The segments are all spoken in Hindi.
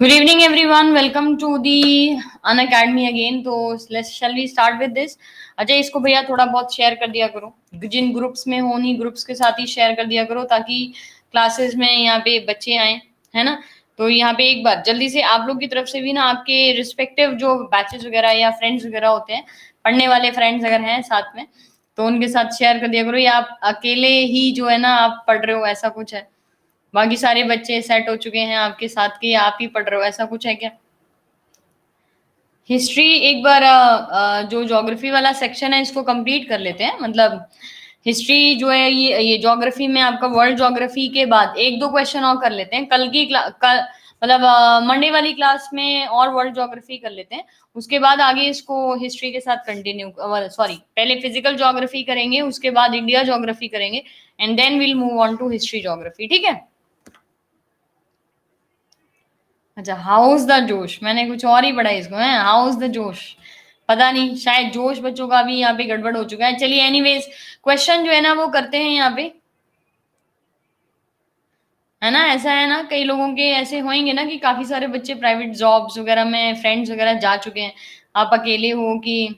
Good evening, everyone. Welcome to the Unacademy again. तो shall we start with this? Ajay इसको भैया थोड़ा बहुत शेयर कर दिया करो, जिन ग्रुप्स में हो उन्हीं ग्रुप्स के साथ ही शेयर कर दिया करो ताकि क्लासेस में यहाँ पे बच्चे आए, है ना। तो यहाँ पे एक बार जल्दी से आप लोग की तरफ से भी ना आपके रिस्पेक्टिव जो बैचेस वगैरह या फ्रेंड्स वगैरह होते हैं, पढ़ने वाले फ्रेंड्स अगर हैं साथ में, तो उनके साथ शेयर कर दिया करो। या आप अकेले ही जो है ना आप पढ़ रहे हो, ऐसा कुछ है? बाकी सारे बच्चे सेट हो चुके हैं आपके साथ के, आप ही पढ़ रहे हो, ऐसा कुछ है क्या? हिस्ट्री एक बार जो ज्योग्राफी वाला सेक्शन है इसको कंप्लीट कर लेते हैं। मतलब हिस्ट्री जो है ये ज्योग्राफी में आपका वर्ल्ड ज्योग्राफी के बाद एक दो क्वेश्चन और कर लेते हैं। कल की मतलब मंडे वाली क्लास में और वर्ल्ड ज्योग्राफी कर लेते हैं, उसके बाद आगे इसको हिस्ट्री के साथ कंटिन्यू, सॉरी पहले फिजिकल ज्योग्राफी करेंगे, उसके बाद इंडिया ज्योग्राफी करेंगे, and then will move on to history geography. ठीक है। अच्छा, हाउस द जोश, मैंने कुछ और ही पढ़ा इसको है। हाउस द जोश, पता नहीं, शायद जोश बच्चों का भी यहाँ पे गड़बड़ हो चुका है। चलिए एनीवेज क्वेश्चन जो है ना वो करते हैं यहाँ पे, है ना। ऐसा है ना, कई लोगों के ऐसे होंगे ना कि काफी सारे बच्चे प्राइवेट जॉब्स वगैरह में, फ्रेंड्स वगैरह जा चुके हैं, आप अकेले हो कि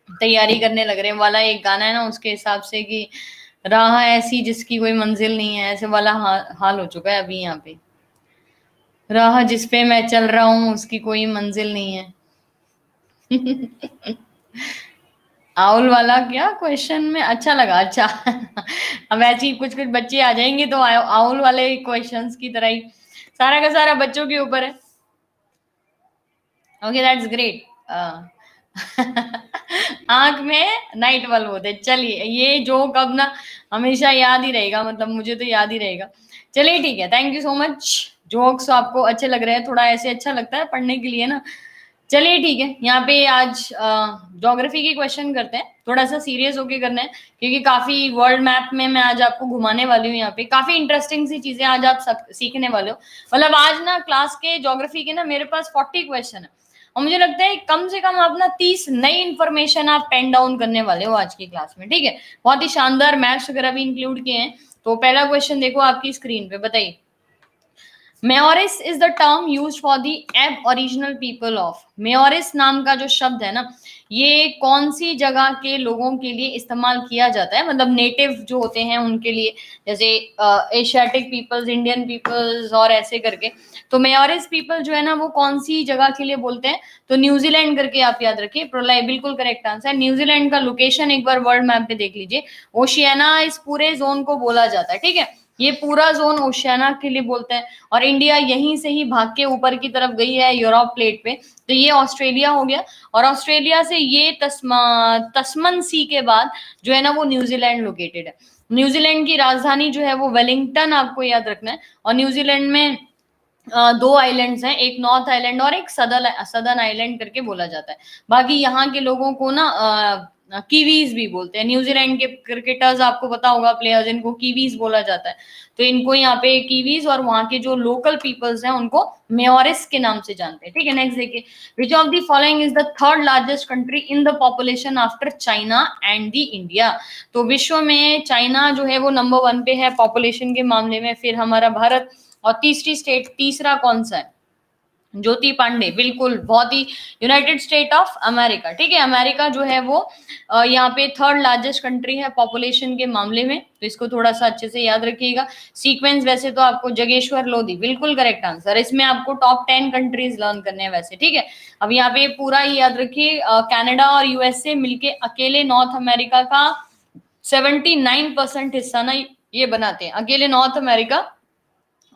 तैयारी करने लग रहे हैं। वाला एक गाना है ना उसके हिसाब से कि राह ऐसी जिसकी कोई मंजिल नहीं है, ऐसे वाला हाल हो चुका है अभी यहाँ पे। राह जिस पे मैं चल रहा हूँ उसकी कोई मंजिल नहीं है। आउल वाला क्या क्वेश्चन में अच्छा लगा। अच्छा अब ऐसे ही कुछ कुछ बच्चे आ जाएंगे तो आउल वाले क्वेश्चंस की तरह ही सारा का सारा बच्चों के ऊपर है। Okay that's great. आंख में नाइट बल्ब होते। चलिए ये जोक अब ना हमेशा याद ही रहेगा, मतलब मुझे तो याद ही रहेगा। चलिए ठीक है, thank you so much. Jokes आपको अच्छे लग रहे हैं, थोड़ा ऐसे अच्छा लगता है पढ़ने के लिए ना। चलिए ठीक है, यहाँ पे आज ज्योग्राफी के क्वेश्चन करते हैं, थोड़ा सा सीरियस होके करना है क्योंकि काफी वर्ल्ड मैप में मैं आज आपको घुमाने वाली हूँ। यहाँ पे काफी इंटरेस्टिंग सी चीजें आज आप सीखने वाले हो। मतलब आज ना क्लास के ज्योग्राफी के ना मेरे पास 40 क्वेश्चन है और मुझे लगता है कम से कम आप ना 30 नई इंफॉर्मेशन आप पेन डाउन करने वाले हो आज की क्लास में। ठीक है, बहुत ही शानदार मैथ्स वगैरह भी इंक्लूड किए हैं। तो पहला क्वेश्चन देखो आपकी स्क्रीन पे, बताइए। Maoris is the term use for the aboriginal people of. Maoris नाम का जो शब्द है ना, ये कौन सी जगह के लोगों के लिए इस्तेमाल किया जाता है, मतलब नेटिव जो होते हैं उनके लिए, जैसे एशियाटिक पीपल्स, इंडियन पीपल्स और ऐसे करके। तो मेयोरिस पीपल जो है ना वो कौन सी जगह के लिए बोलते हैं, तो न्यूजीलैंड करके आप याद रखिए। प्रोलाई बिल्कुल करेक्ट आंसर। न्यूजीलैंड का लोकेशन एक बार वर्ल्ड मैप पे देख लीजिए। ओशियाना इस पूरे जोन को बोला जाता है। ठीक है, ये पूरा जोन ओशियाना के लिए बोलते हैं और इंडिया यहीं से ही भाग के ऊपर की तरफ गई है यूरोप प्लेट पे, तो ये ऑस्ट्रेलिया हो गया। और ऑस्ट्रेलिया से ये तस्मन सी के बाद जो है ना वो न्यूजीलैंड लोकेटेड है। न्यूजीलैंड की राजधानी जो है वो वेलिंगटन, आपको याद रखना है। और न्यूजीलैंड में दो आइलैंड्स हैं, एक नॉर्थ आइलैंड और एक सदर्न आइलैंड करके बोला जाता है। बाकी यहाँ के लोगों को ना कीवीज भी बोलते हैं। न्यूजीलैंड के क्रिकेटर्स आपको पता होगा, प्लेयर्स, इनको कीवीज बोला जाता है। तो इनको यहाँ पे कीवीज, और वहाँ के जो लोकल पीपल्स हैं उनको मेयोरिस के नाम से जानते हैं। ठीक है, नेक्स्ट देखिए। विच of the following is the third largest country in the population after China and the India. तो विश्व में चाइना जो है वो नंबर 1 पे है पॉपुलेशन के मामले में, फिर हमारा भारत, और तीसरी स्टेट, तीसरा कौन सा है? ज्योति पांडे, बिल्कुल, बहुत ही, यूनाइटेड स्टेट ऑफ अमेरिका। ठीक है, अमेरिका जो है वो यहाँ पे थर्ड लार्जेस्ट कंट्री है पॉपुलेशन के मामले में, तो इसको थोड़ा सा अच्छे से याद रखिएगा। सीक्वेंस वैसे तो आपको जगेश्वर लोधी, बिल्कुल करेक्ट आंसर। इसमें आपको टॉप 10 कंट्रीज लर्न करने हैं वैसे। ठीक है, अब यहाँ पे पूरा ही याद रखिए, कनाडा और यूएसए मिलके अकेले नॉर्थ अमेरिका का 79% हिस्सा ना ये बनाते हैं, अकेले नॉर्थ अमेरिका।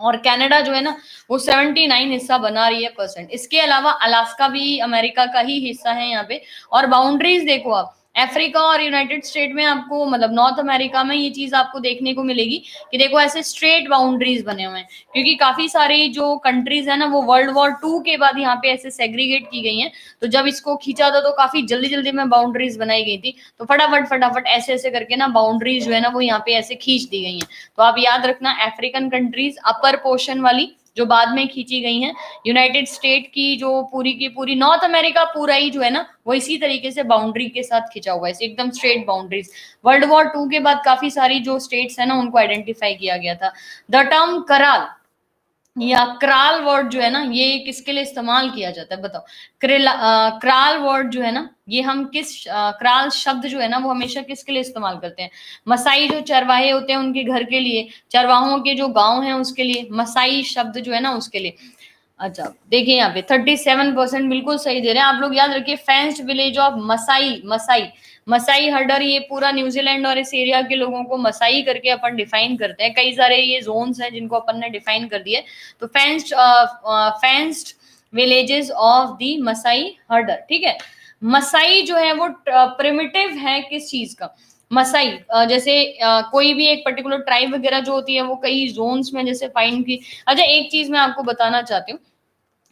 और कनाडा जो है ना वो 79 हिस्सा बना रही है परसेंट। इसके अलावा अलास्का भी अमेरिका का ही हिस्सा है यहाँ पे। और बाउंड्रीज देखो आप, अफ्रीका और यूनाइटेड स्टेट में आपको, मतलब नॉर्थ अमेरिका में ये चीज आपको देखने को मिलेगी कि देखो ऐसे स्ट्रेट बाउंड्रीज बने हुए हैं, क्योंकि काफी सारी जो कंट्रीज है ना वो वर्ल्ड वॉर 2 के बाद यहाँ पे ऐसे सेग्रीगेट की गई हैं। तो जब इसको खींचा था तो काफी जल्दी जल्दी में बाउंड्रीज बनाई गई थी, तो फटाफट फटाफट ऐसे ऐसे करके ना बाउंड्रीज जो है ना वो यहाँ पे ऐसे खींच दी गई हैं। तो आप याद रखना, अफ्रीकन कंट्रीज अपर पोर्शन वाली जो बाद में खींची गई हैं, यूनाइटेड स्टेट की जो पूरी की पूरी, नॉर्थ अमेरिका पूरा ही जो है ना वो इसी तरीके से बाउंड्री के साथ खिंचा हुआ है, एकदम स्ट्रेट बाउंड्रीज। वर्ल्ड वॉर 2 के बाद काफी सारी जो स्टेट्स है ना उनको आइडेंटिफाई किया गया था। द टर्म कराल या क्राल वर्ड जो है ना, ये किसके लिए इस्तेमाल किया जाता है बताओ। क्राल वर्ड जो है ना, ये हम किस क्राल शब्द जो है ना वो हमेशा किसके लिए इस्तेमाल करते हैं? मसाई जो चरवाहे होते हैं उनके घर के लिए, चरवाहों के जो गांव हैं उसके लिए, मसाई शब्द जो है ना उसके लिए। अच्छा देखिए यहाँ पे 37% बिल्कुल सही दे रहे हैं आप लोग। याद रखिए fenced village of Maasai, Maasai Maasai herder, ये पूरा न्यूजीलैंड और इस एरिया के लोगों को मसाई करके अपन डिफाइन करते हैं। कई सारे ये जोन्स हैं जिनको अपन ने डिफाइन कर दिए। तो fenced villages of the Maasai herder, ठीक है। मसाई जो है वो प्रिमिटिव है किस चीज का? मसाई जैसे कोई भी एक पर्टिकुलर ट्राइब वगैरह जो होती है वो कई जोन्स में जैसे फाइंड की। अच्छा एक चीज मैं आपको बताना चाहती हूँ,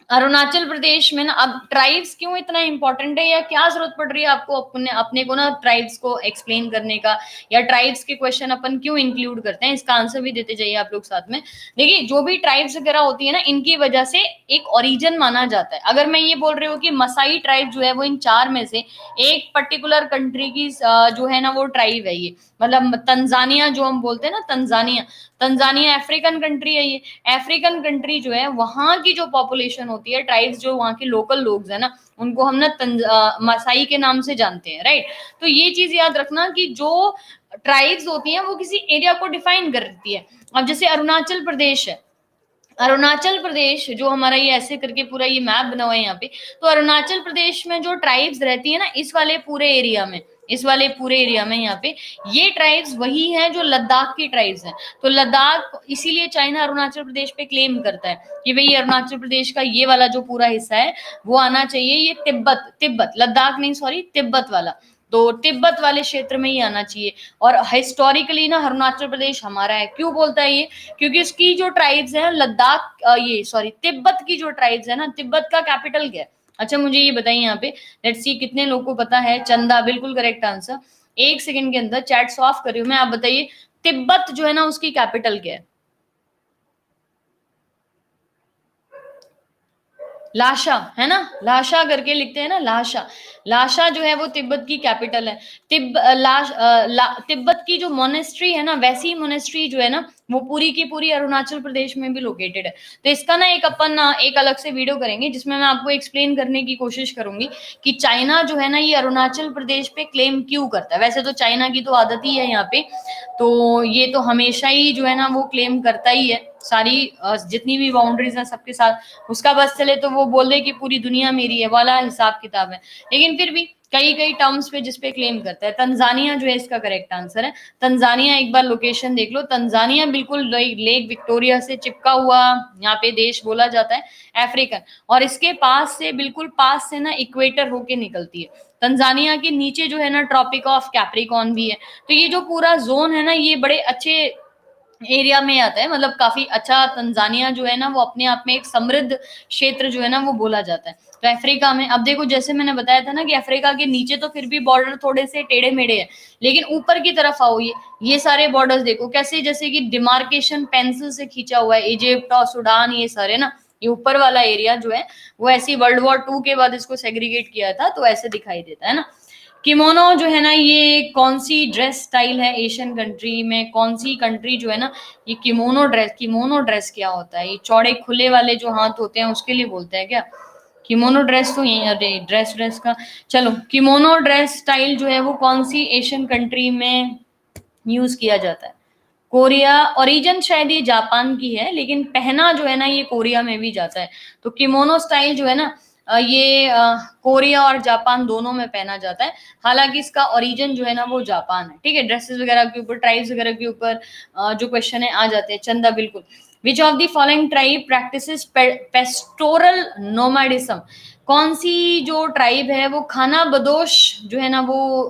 अरुणाचल प्रदेश में ना, अब ट्राइब्स क्यों इतना इंपॉर्टेंट है या क्या जरूरत पड़ रही है आपको अपने अपने को ना ट्राइब्स को एक्सप्लेन करने का, या ट्राइब्स के क्वेश्चन अपन क्यों इंक्लूड करते हैं, इसका आंसर भी देते जाइए आप लोग साथ में। देखिए जो भी ट्राइब्स वगैरह होती है ना, इनकी वजह से एक ओरिजिन माना जाता है। अगर मैं ये बोल रही हूँ कि मसाई ट्राइब जो है वो इन चार में से एक पर्टिकुलर कंट्री की जो है ना वो ट्राइब है, ये मतलब तंजानिया जो हम बोलते हैं ना, तंजानिया, तंजानिया अफ्रीकन कंट्री है। ये अफ्रीकन कंट्री जो है वहां की जो पॉपुलेशन होती है, ट्राइब्स जो वहां के लोकल लोग हैं ना, उनको हम ना मसाई के नाम से जानते हैं, राइट। तो ये चीज याद रखना कि जो ट्राइब्स होती हैं वो किसी एरिया को डिफाइन करती है। अब जैसे अरुणाचल प्रदेश है, अरुणाचल प्रदेश जो हमारा ये ऐसे करके पूरा ये मैप बना हुआ है यहाँ पे, तो अरुणाचल प्रदेश में जो ट्राइब्स रहती है ना इस वाले पूरे एरिया में, इस वाले पूरे एरिया में यहाँ पे ये ट्राइब्स वही हैं जो लद्दाख की ट्राइब्स हैं। तो लद्दाख इसीलिए चाइना अरुणाचल प्रदेश पे क्लेम करता है कि भाई अरुणाचल प्रदेश का ये वाला जो पूरा हिस्सा है वो आना चाहिए, ये तिब्बत, तिब्बत लद्दाख नहीं सॉरी तिब्बत वाला, तो तिब्बत वाले क्षेत्र में ही आना चाहिए। और हिस्टोरिकली ना अरुणाचल प्रदेश हमारा है, क्यों बोलता है ये? क्योंकि उसकी जो ट्राइब्स है लद्दाख ये सॉरी तिब्बत की जो ट्राइब्स है ना, तिब्बत का कैपिटल क्या है? अच्छा मुझे ये बताइए यहाँ पे, लेट्स सी कितने लोग को पता है। चंदा बिल्कुल करेक्ट आंसर, एक सेकंड के अंदर चैट ऑफ कर रही हूँ मैं, आप बताइए तिब्बत जो है ना उसकी कैपिटल क्या है? लाशा है ना, लाशा करके लिखते हैं ना, लाशा, लाशा जो है वो तिब्बत की कैपिटल है। तिब्बत की जो मोनेस्ट्री है ना, वैसी मोनेस्ट्री जो है ना वो पूरी की पूरी अरुणाचल प्रदेश में भी लोकेटेड है। तो इसका ना एक अपन ना एक अलग से वीडियो करेंगे जिसमें मैं आपको एक्सप्लेन करने की कोशिश करूंगी कि चाइना जो है ना ये अरुणाचल प्रदेश पे क्लेम क्यों करता है। वैसे तो चाइना की तो आदत ही है यहाँ पे, तो ये तो हमेशा ही जो है ना वो क्लेम करता ही है सारी जितनी भी बाउंड्रीज है सबके साथ। उसका बस चले तो वो बोल दे कि पूरी दुनिया मेरी है वाला हिसाब किताब है। लेकिन फिर भी कई कई टर्म्स पे जिसपे क्लेम करता है। तंजानिया जो है इसका करेक्ट आंसर है। तंजानिया एक बार लोकेशन देख लो, तंजानिया बिल्कुल लेक विक्टोरिया से चिपका हुआ यहाँ पे देश बोला जाता है, अफ्रीकन। और इसके पास से बिल्कुल पास से ना इक्वेटर होके निकलती है। तंजानिया के नीचे जो है ना ट्रॉपिक ऑफ कैप्रिकॉन भी है। तो ये जो पूरा जोन है ना ये बड़े अच्छे एरिया में आता है, मतलब काफी अच्छा। तंजानिया जो है ना वो अपने आप में एक समृद्ध क्षेत्र जो है ना वो बोला जाता है। तो अफ्रीका में अब देखो जैसे मैंने बताया था ना कि अफ्रीका के नीचे तो फिर भी बॉर्डर थोड़े से टेढ़े मेढ़े हैं, लेकिन ऊपर की तरफ आओ ये सारे बॉर्डर्स देखो कैसे जैसे कि डिमार्केशन पेंसिल से खींचा हुआ है। इजिप्ट और सूडान ये सारे ना, ये ऊपर वाला एरिया जो है वो ऐसी वर्ल्ड वॉर 2 के बाद इसको सेग्रीगेट किया था तो ऐसे दिखाई देता है ना। किमोनो जो है ना ये कौन सी ड्रेस स्टाइल है एशियन कंट्री में? कौन सी कंट्री जो है ना ये किमोनो ड्रेस, किमोनो ड्रेस क्या होता है? ये चौड़े खुले वाले जो हाथ होते हैं उसके लिए बोलते हैं क्या? किमोनो ड्रेस तो यही, अरे ड्रेस ड्रेस का, चलो किमोनो ड्रेस स्टाइल जो है वो कौन सी एशियन कंट्री में यूज किया जाता है? कोरिया, ओरिजिन शायद ये जापान की है लेकिन पहना जो है ना ये कोरिया में भी जाता है। तो किमोनो स्टाइल जो है ना ये कोरिया और जापान दोनों में पहना जाता है। हालांकि इसका ओरिजिन जो है ना वो जापान है, ठीक है। ड्रेसेस वगैरह के ऊपर, ट्राइब्स वगैरह के ऊपर जो क्वेश्चन है आ जाते हैं। चंदा बिल्कुल, which of the following tribe practices pastoral nomadism? कौन सी जो ट्राइब है वो खाना बदोश जो है ना वो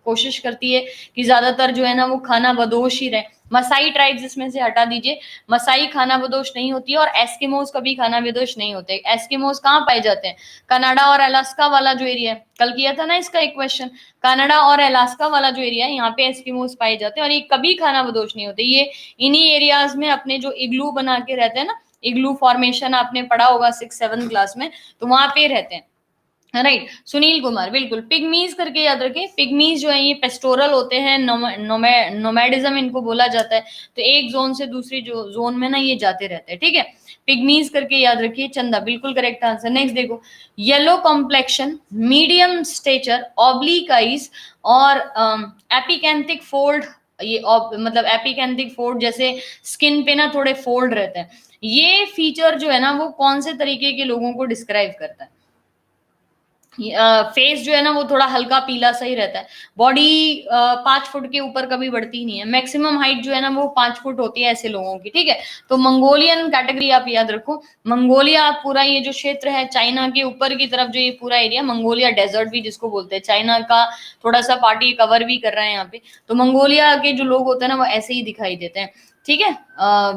कोशिश करती है कि ज्यादातर जो है ना वो खाना बदोश ही रहे। मसाई ट्राइब्स इसमें से हटा दीजिए, मसाई खाना बदोश नहीं होती है और एस्किमोस कभी खाना बदोश नहीं होते। एस्किमोस कहाँ पाए जाते हैं? कनाडा और अलास्का वाला जो एरिया है, कल किया था ना इसका एक क्वेश्चन, कनाडा और अलास्का वाला जो एरिया है यहाँ पे एस्किमोस पाए जाते हैं और ये कभी खाना बदोश नहीं होते। ये इन्हीं एरियाज में अपने जो इग्लू बना के रहते हैं ना, इग्लू फॉर्मेशन आपने पढ़ा होगा 6th 7th क्लास में, तो वहां पे रहते हैं। राइट, सुनील कुमार, बिल्कुल। पिग्मीज करके याद रखें, पिग्मीज जो है ये पेस्टोरल होते हैं, नोमैडिज्म इनको बोला जाता है। तो एक जोन से दूसरी जो जोन में ना ये जाते रहते हैं, ठीक है। पिग्मीज करके याद रखिए। चंदा, बिल्कुल करेक्ट आंसर। नेक्स्ट देखो, yellow complexion, medium stature, oblique eyes और एपिकेंथिक फोल्ड। ये मतलब एपिकेंथिक फोल्ड, जैसे स्किन पे ना थोड़े फोल्ड रहते हैं, ये फीचर जो है ना वो कौन से तरीके के लोगों को डिस्क्राइब करता है? फेस जो है ना वो थोड़ा हल्का पीला सा ही रहता है। बॉडी 5 फुट के ऊपर कभी बढ़ती नहीं है। मैक्सिमम हाइट जो है ना वो 5 फुट होती है ऐसे लोगों की, ठीक है। तो मंगोलियन कैटेगरी आप याद रखो। मंगोलिया पूरा ये जो क्षेत्र है, चाइना के ऊपर की तरफ जो ये पूरा एरिया, मंगोलिया डेजर्ट भी जिसको बोलते हैं, चाइना का थोड़ा सा पार्टी कवर भी कर रहे हैं यहाँ पे। तो मंगोलिया के जो लोग होते हैं ना वो ऐसे ही दिखाई देते हैं, ठीक है।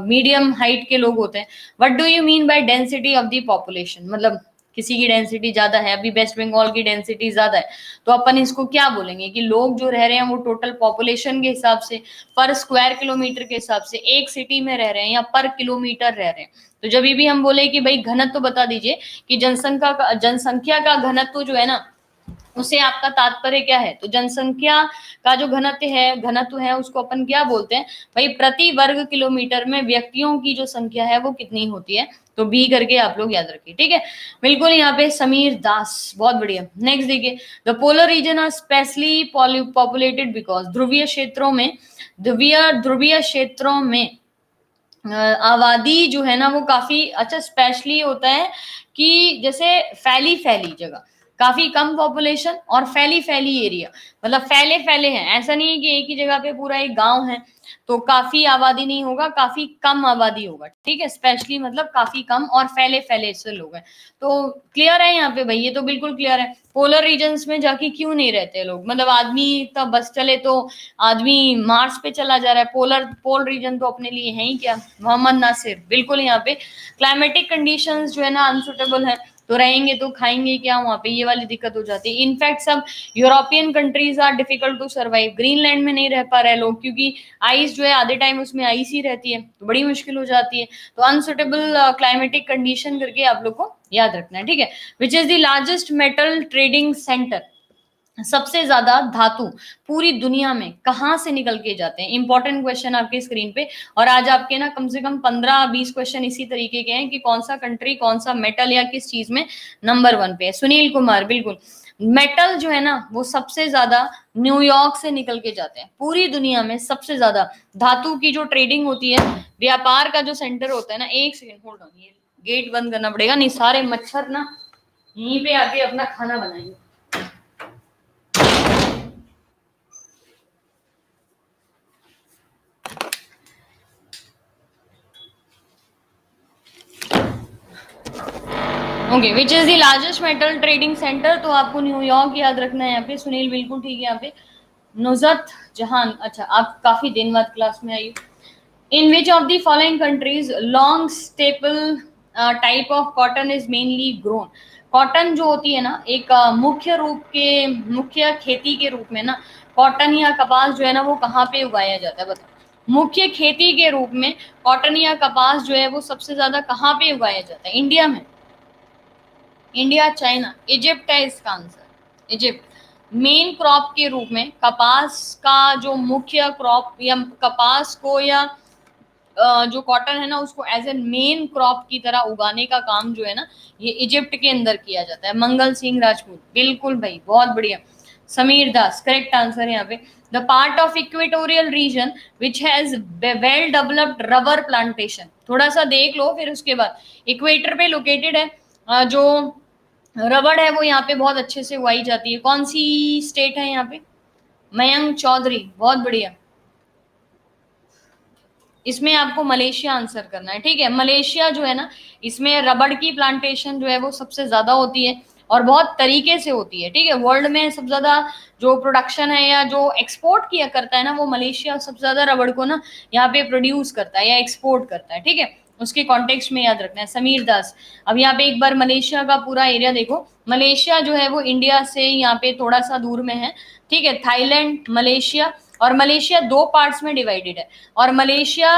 मीडियम हाइट के लोग होते हैं। What do you mean by density of the population? मतलब किसी की डेंसिटी ज्यादा है, अभी वेस्ट बंगाल की डेंसिटी ज्यादा है, तो अपन इसको क्या बोलेंगे कि लोग जो रह रहे हैं वो टोटल पॉपुलेशन के हिसाब से, पर स्क्वायर किलोमीटर के हिसाब से एक सिटी में रह रहे हैं या पर किलोमीटर रह रहे हैं। तो जब भी हम बोले कि भाई घनत्व तो बता दीजिए कि जनसंख्या का घनत्व जो है ना, उसे आपका तात्पर्य क्या है? तो जनसंख्या का जो घनत्व है उसको अपन क्या बोलते हैं भाई? प्रति वर्ग किलोमीटर में व्यक्तियों की जो संख्या है वो कितनी होती है? तो बी करके आप लोग याद रखिए, ठीक है। बिल्कुल, यहाँ पे समीर दास, बहुत बढ़िया। नेक्स्ट देखिए, the polar region are specially populated because, ध्रुवीय क्षेत्रों में आबादी जो है ना वो काफी अच्छा स्पेशली होता है कि जैसे फैली फैली जगह, काफी कम पॉपुलेशन और फैली फैली एरिया, मतलब फैले फैले हैं। ऐसा नहीं है कि एक ही जगह पे पूरा एक गांव है तो काफी आबादी नहीं होगा, काफी कम आबादी होगा, ठीक है। स्पेशली मतलब काफी कम और फैले फैले से लोग हैं। तो क्लियर है यहाँ पे भाई? ये तो बिल्कुल क्लियर है। पोलर रीजन्स में जाके क्यों नहीं रहते लोग? मतलब आदमी तो बस चले तो आदमी मार्स पे चला जा रहा है, पोल रीजन तो अपने लिए है ही क्या? मोहम्मद नासिर, बिल्कुल। यहाँ पे क्लाइमेटिक कंडीशंस जो है ना अनसुटेबल है, तो रहेंगे तो खाएंगे क्या वहां पे? ये वाली दिक्कत हो जाती है। इनफैक्ट सब European countries are difficult to survive. Greenland में नहीं रह पा रहे लोग क्योंकि आइस जो है आधे टाइम उसमें आइस ही रहती है, तो बड़ी मुश्किल हो जाती है। तो अनसुटेबल क्लाइमेटिक कंडीशन करके आप लोग को याद रखना है, ठीक है। विच is the largest metal trading centre? सबसे ज्यादा धातु पूरी दुनिया में कहां से निकल के जाते हैं? इंपॉर्टेंट क्वेश्चन आपके स्क्रीन पे। और आज आपके ना कम से कम 15-20 क्वेश्चन इसी तरीके के हैं कि कौन सा कंट्री, कौन सा मेटल या किस चीज में नंबर 1 पे है। सुनील कुमार, बिल्कुल। मेटल जो है ना वो सबसे ज्यादा न्यूयॉर्क से निकल के जाते हैं। पूरी दुनिया में सबसे ज्यादा धातु की जो ट्रेडिंग होती है, व्यापार का जो सेंटर होता है ना, एक सेकेंड होल्ड ऑन, ये गेट बंद करना पड़ेगा, नहीं सारे मच्छर ना यहीं पे आके अपना खाना बनाएंगे। Okay, which is the largest metal trading centre? तो आपको न्यूयॉर्क याद रखना है यहाँ पे। सुनील, बिल्कुल ठीक है यहाँ पे। नुजरत जहान, अच्छा आप काफी दिन बाद क्लास में आई। In which of the following countries long staple type of cotton is mainly grown? Cotton जो होती है ना, एक मुख्य खेती के रूप में ना कॉटन या कपास जो है ना वो कहाँ पे उगाया जाता है? बताओ। मुख्य खेती के रूप में कॉटन या कपास जो है वो सबसे ज्यादा कहाँ पे उगाया जाता है? इंडिया में? इंडिया, चाइना, इजिप्ट है इसका आंसर। इजिप्ट। मेन क्रॉप के रूप में कपास का जो मुख्य क्रॉप या कपास को या जो कॉटन है ना उसको एज ए मेन क्रॉप की तरह उगाने का काम जो है ना ये इजिप्ट के अंदर किया जाता है। मंगल सिंह राजपूत, बिल्कुल भाई, बहुत बढ़िया। समीर दास, करेक्ट आंसर यहाँ पे। The part of equatorial region which has well developed rubber plantation. थोड़ा सा देख लो फिर उसके बाद। इक्वेटर पे लोकेटेड है, जो रबड़ है वो यहाँ पे बहुत अच्छे से उगाई जाती है। कौन सी स्टेट है यहाँ पे? मयंक चौधरी, बहुत बढ़िया। इसमें आपको मलेशिया आंसर करना है, ठीक है। मलेशिया जो है ना इसमें रबड़ की प्लांटेशन जो है वो सबसे ज्यादा होती है और बहुत तरीके से होती है, ठीक है। वर्ल्ड में सबसे ज्यादा जो प्रोडक्शन है या जो एक्सपोर्ट किया करता है ना वो मलेशिया सबसे ज्यादा रबड़ को ना यहाँ पे प्रोड्यूस करता है या एक्सपोर्ट करता है, ठीक है। उसके कॉन्टेक्स्ट में याद रखना है। समीर दास, अब यहाँ पे एक बार मलेशिया का पूरा एरिया देखो। मलेशिया जो है वो इंडिया से यहाँ पे थोड़ा सा दूर में है, ठीक है। थाईलैंड, मलेशिया, और मलेशिया 2 पार्ट्स में डिवाइडेड है। और मलेशिया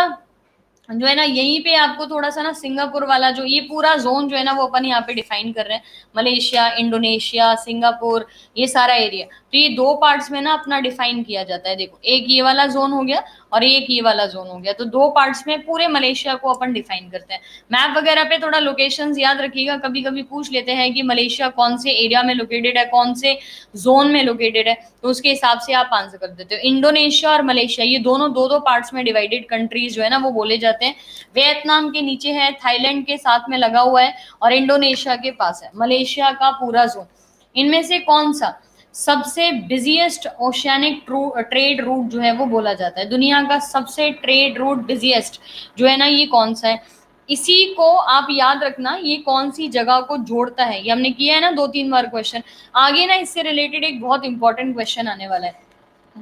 जो है ना यहीं पे आपको थोड़ा सा ना सिंगापुर वाला जो ये पूरा जोन जो है ना वो अपन यहाँ पे डिफाइन कर रहे हैं, मलेशिया, इंडोनेशिया, सिंगापुर, ये सारा एरिया। तो ये दो पार्ट्स में ना अपना डिफाइन किया जाता है। देखो एक ये वाला जोन हो गया और एक ये वाला जोन हो गया, तो दो पार्ट्स में पूरे मलेशिया को अपन डिफाइन करते हैं। मैप वगैरह पे थोड़ा लोकेशंस याद रखिएगा, कभी कभी पूछ लेते हैं कि मलेशिया कौन से एरिया में लोकेटेड है, कौन से जोन में लोकेटेड है, तो उसके हिसाब से आप आंसर कर देते हो। इंडोनेशिया और मलेशिया ये दोनों दो दो पार्ट्स में डिवाइडेड कंट्रीज जो है ना वो बोले जाते हैं। वियतनाम के नीचे है, थाईलैंड के साथ में लगा हुआ है और इंडोनेशिया के पास है मलेशिया का पूरा जोन। इनमें से कौन सा सबसे बिजिएस्ट ओशियानिक ट्रेड रूट जो है वो बोला जाता है? दुनिया का सबसे ट्रेड रूट बिजिएस्ट जो है ना ये कौन सा है? इसी को आप याद रखना, ये कौन सी जगह को जोड़ता है, ये हमने किया है ना 2-3 बार क्वेश्चन। आगे ना इससे रिलेटेड एक बहुत इंपॉर्टेंट क्वेश्चन आने वाला है,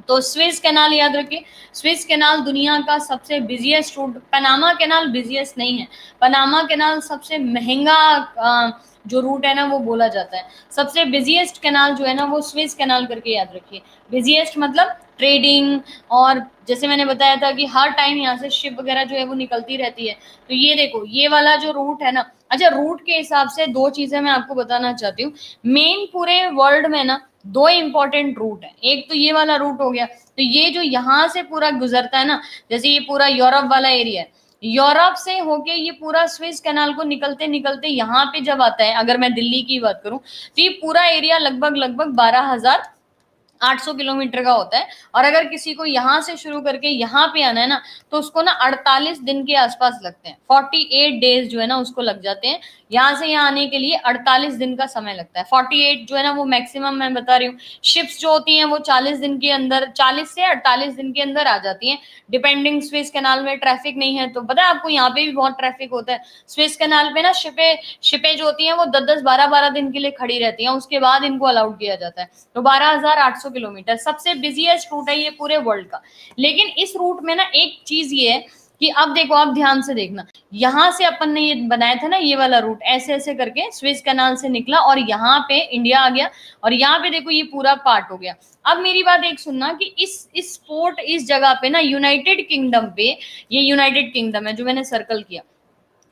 तो स्विस कैनाल याद रखिए। स्विस कैनाल दुनिया का सबसे busiest route, Panama canal busiest नहीं है, पनामा कैनाल सबसे महंगा जो रूट है ना वो बोला जाता है। सबसे बिजिएस्ट कैनाल जो है ना वो स्विस कैनाल करके याद रखिए। बिजिएस्ट मतलब ट्रेडिंग, और जैसे मैंने बताया था कि हर टाइम यहाँ से शिप वगैरह जो है वो निकलती रहती है। तो ये देखो ये वाला जो रूट है ना, अच्छा रूट के हिसाब से दो चीजें मैं आपको बताना चाहती हूँ। मेन पूरे वर्ल्ड में ना दो इंपॉर्टेंट रूट है, एक तो ये वाला रूट हो गया, तो ये जो यहाँ से पूरा गुजरता है ना, जैसे ये पूरा यूरोप वाला एरिया है, यूरोप से होके ये पूरा स्विस कैनाल को निकलते निकलते यहाँ पे जब आता है, अगर मैं दिल्ली की बात करूं तो ये पूरा एरिया लगभग लगभग 12,800 किलोमीटर का होता है। और अगर किसी को यहाँ से शुरू करके यहाँ पे आना है ना तो उसको ना 48 दिन के आसपास लगते हैं, 48 डेज जो है ना उसको लग जाते हैं। यहाँ से यहाँ आने के लिए 48 दिन का समय लगता है। 48 जो है ना वो मैक्सिमम मैं बता रही हूँ। शिप्स जो होती हैं वो 40 दिन के अंदर, 40 से 48 दिन के अंदर आ जाती हैं, डिपेंडिंग। स्विस कैनाल में ट्रैफिक नहीं है तो पता है आपको, यहाँ पे भी बहुत ट्रैफिक होता है स्विस कैनाल पे ना। शिपे जो होती हैं वो 10-10 12-12 दिन के लिए खड़ी रहती हैं, उसके बाद इनको अलाउड किया जाता है। तो 12,800 किलोमीटर सबसे बिजिएस्ट रूट है ये पूरे वर्ल्ड का। लेकिन इस रूट में ना एक चीज ये है कि अब देखो, आप ध्यान से देखना, यहां से अपन ने ये बनाया था ना ये वाला रूट, ऐसे ऐसे करके स्विस कैनाल से निकला और यहाँ पे इंडिया आ गया, और यहाँ पे देखो ये पूरा पार्ट हो गया। अब मेरी बात एक सुनना कि इस पोर्ट, इस जगह पे ना यूनाइटेड किंगडम पे, ये यूनाइटेड किंगडम है जो मैंने सर्कल किया,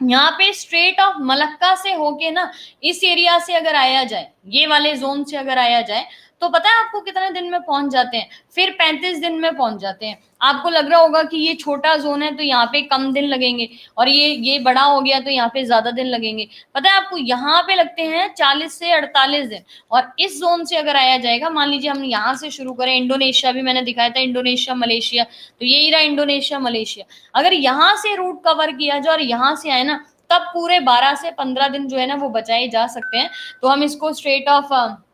यहाँ पे स्ट्रेट ऑफ मलक्का से होके ना इस एरिया से अगर आया जाए, ये वाले जोन से अगर आया जाए, तो पता है आपको कितने दिन में पहुंच जाते हैं? फिर 35 दिन में पहुंच जाते हैं। आपको लग रहा होगा कि ये छोटा जोन है तो यहाँ पे कम दिन लगेंगे, और ये बड़ा हो गया तो यहाँ पे ज्यादा दिन लगेंगे। पता है आपको यहाँ पे लगते हैं 40 से 48 दिन। और इस जोन से अगर आया जाएगा, मान लीजिए हम यहाँ से शुरू करें, इंडोनेशिया भी मैंने दिखाया था, इंडोनेशिया मलेशिया, तो यही रहा इंडोनेशिया मलेशिया। अगर यहाँ से रूट कवर किया जाए और यहाँ से आए ना, तब पूरे 12 से 15 दिन जो है ना वो बचाए जा सकते हैं। तो हम इसको स्ट्रेट ऑफ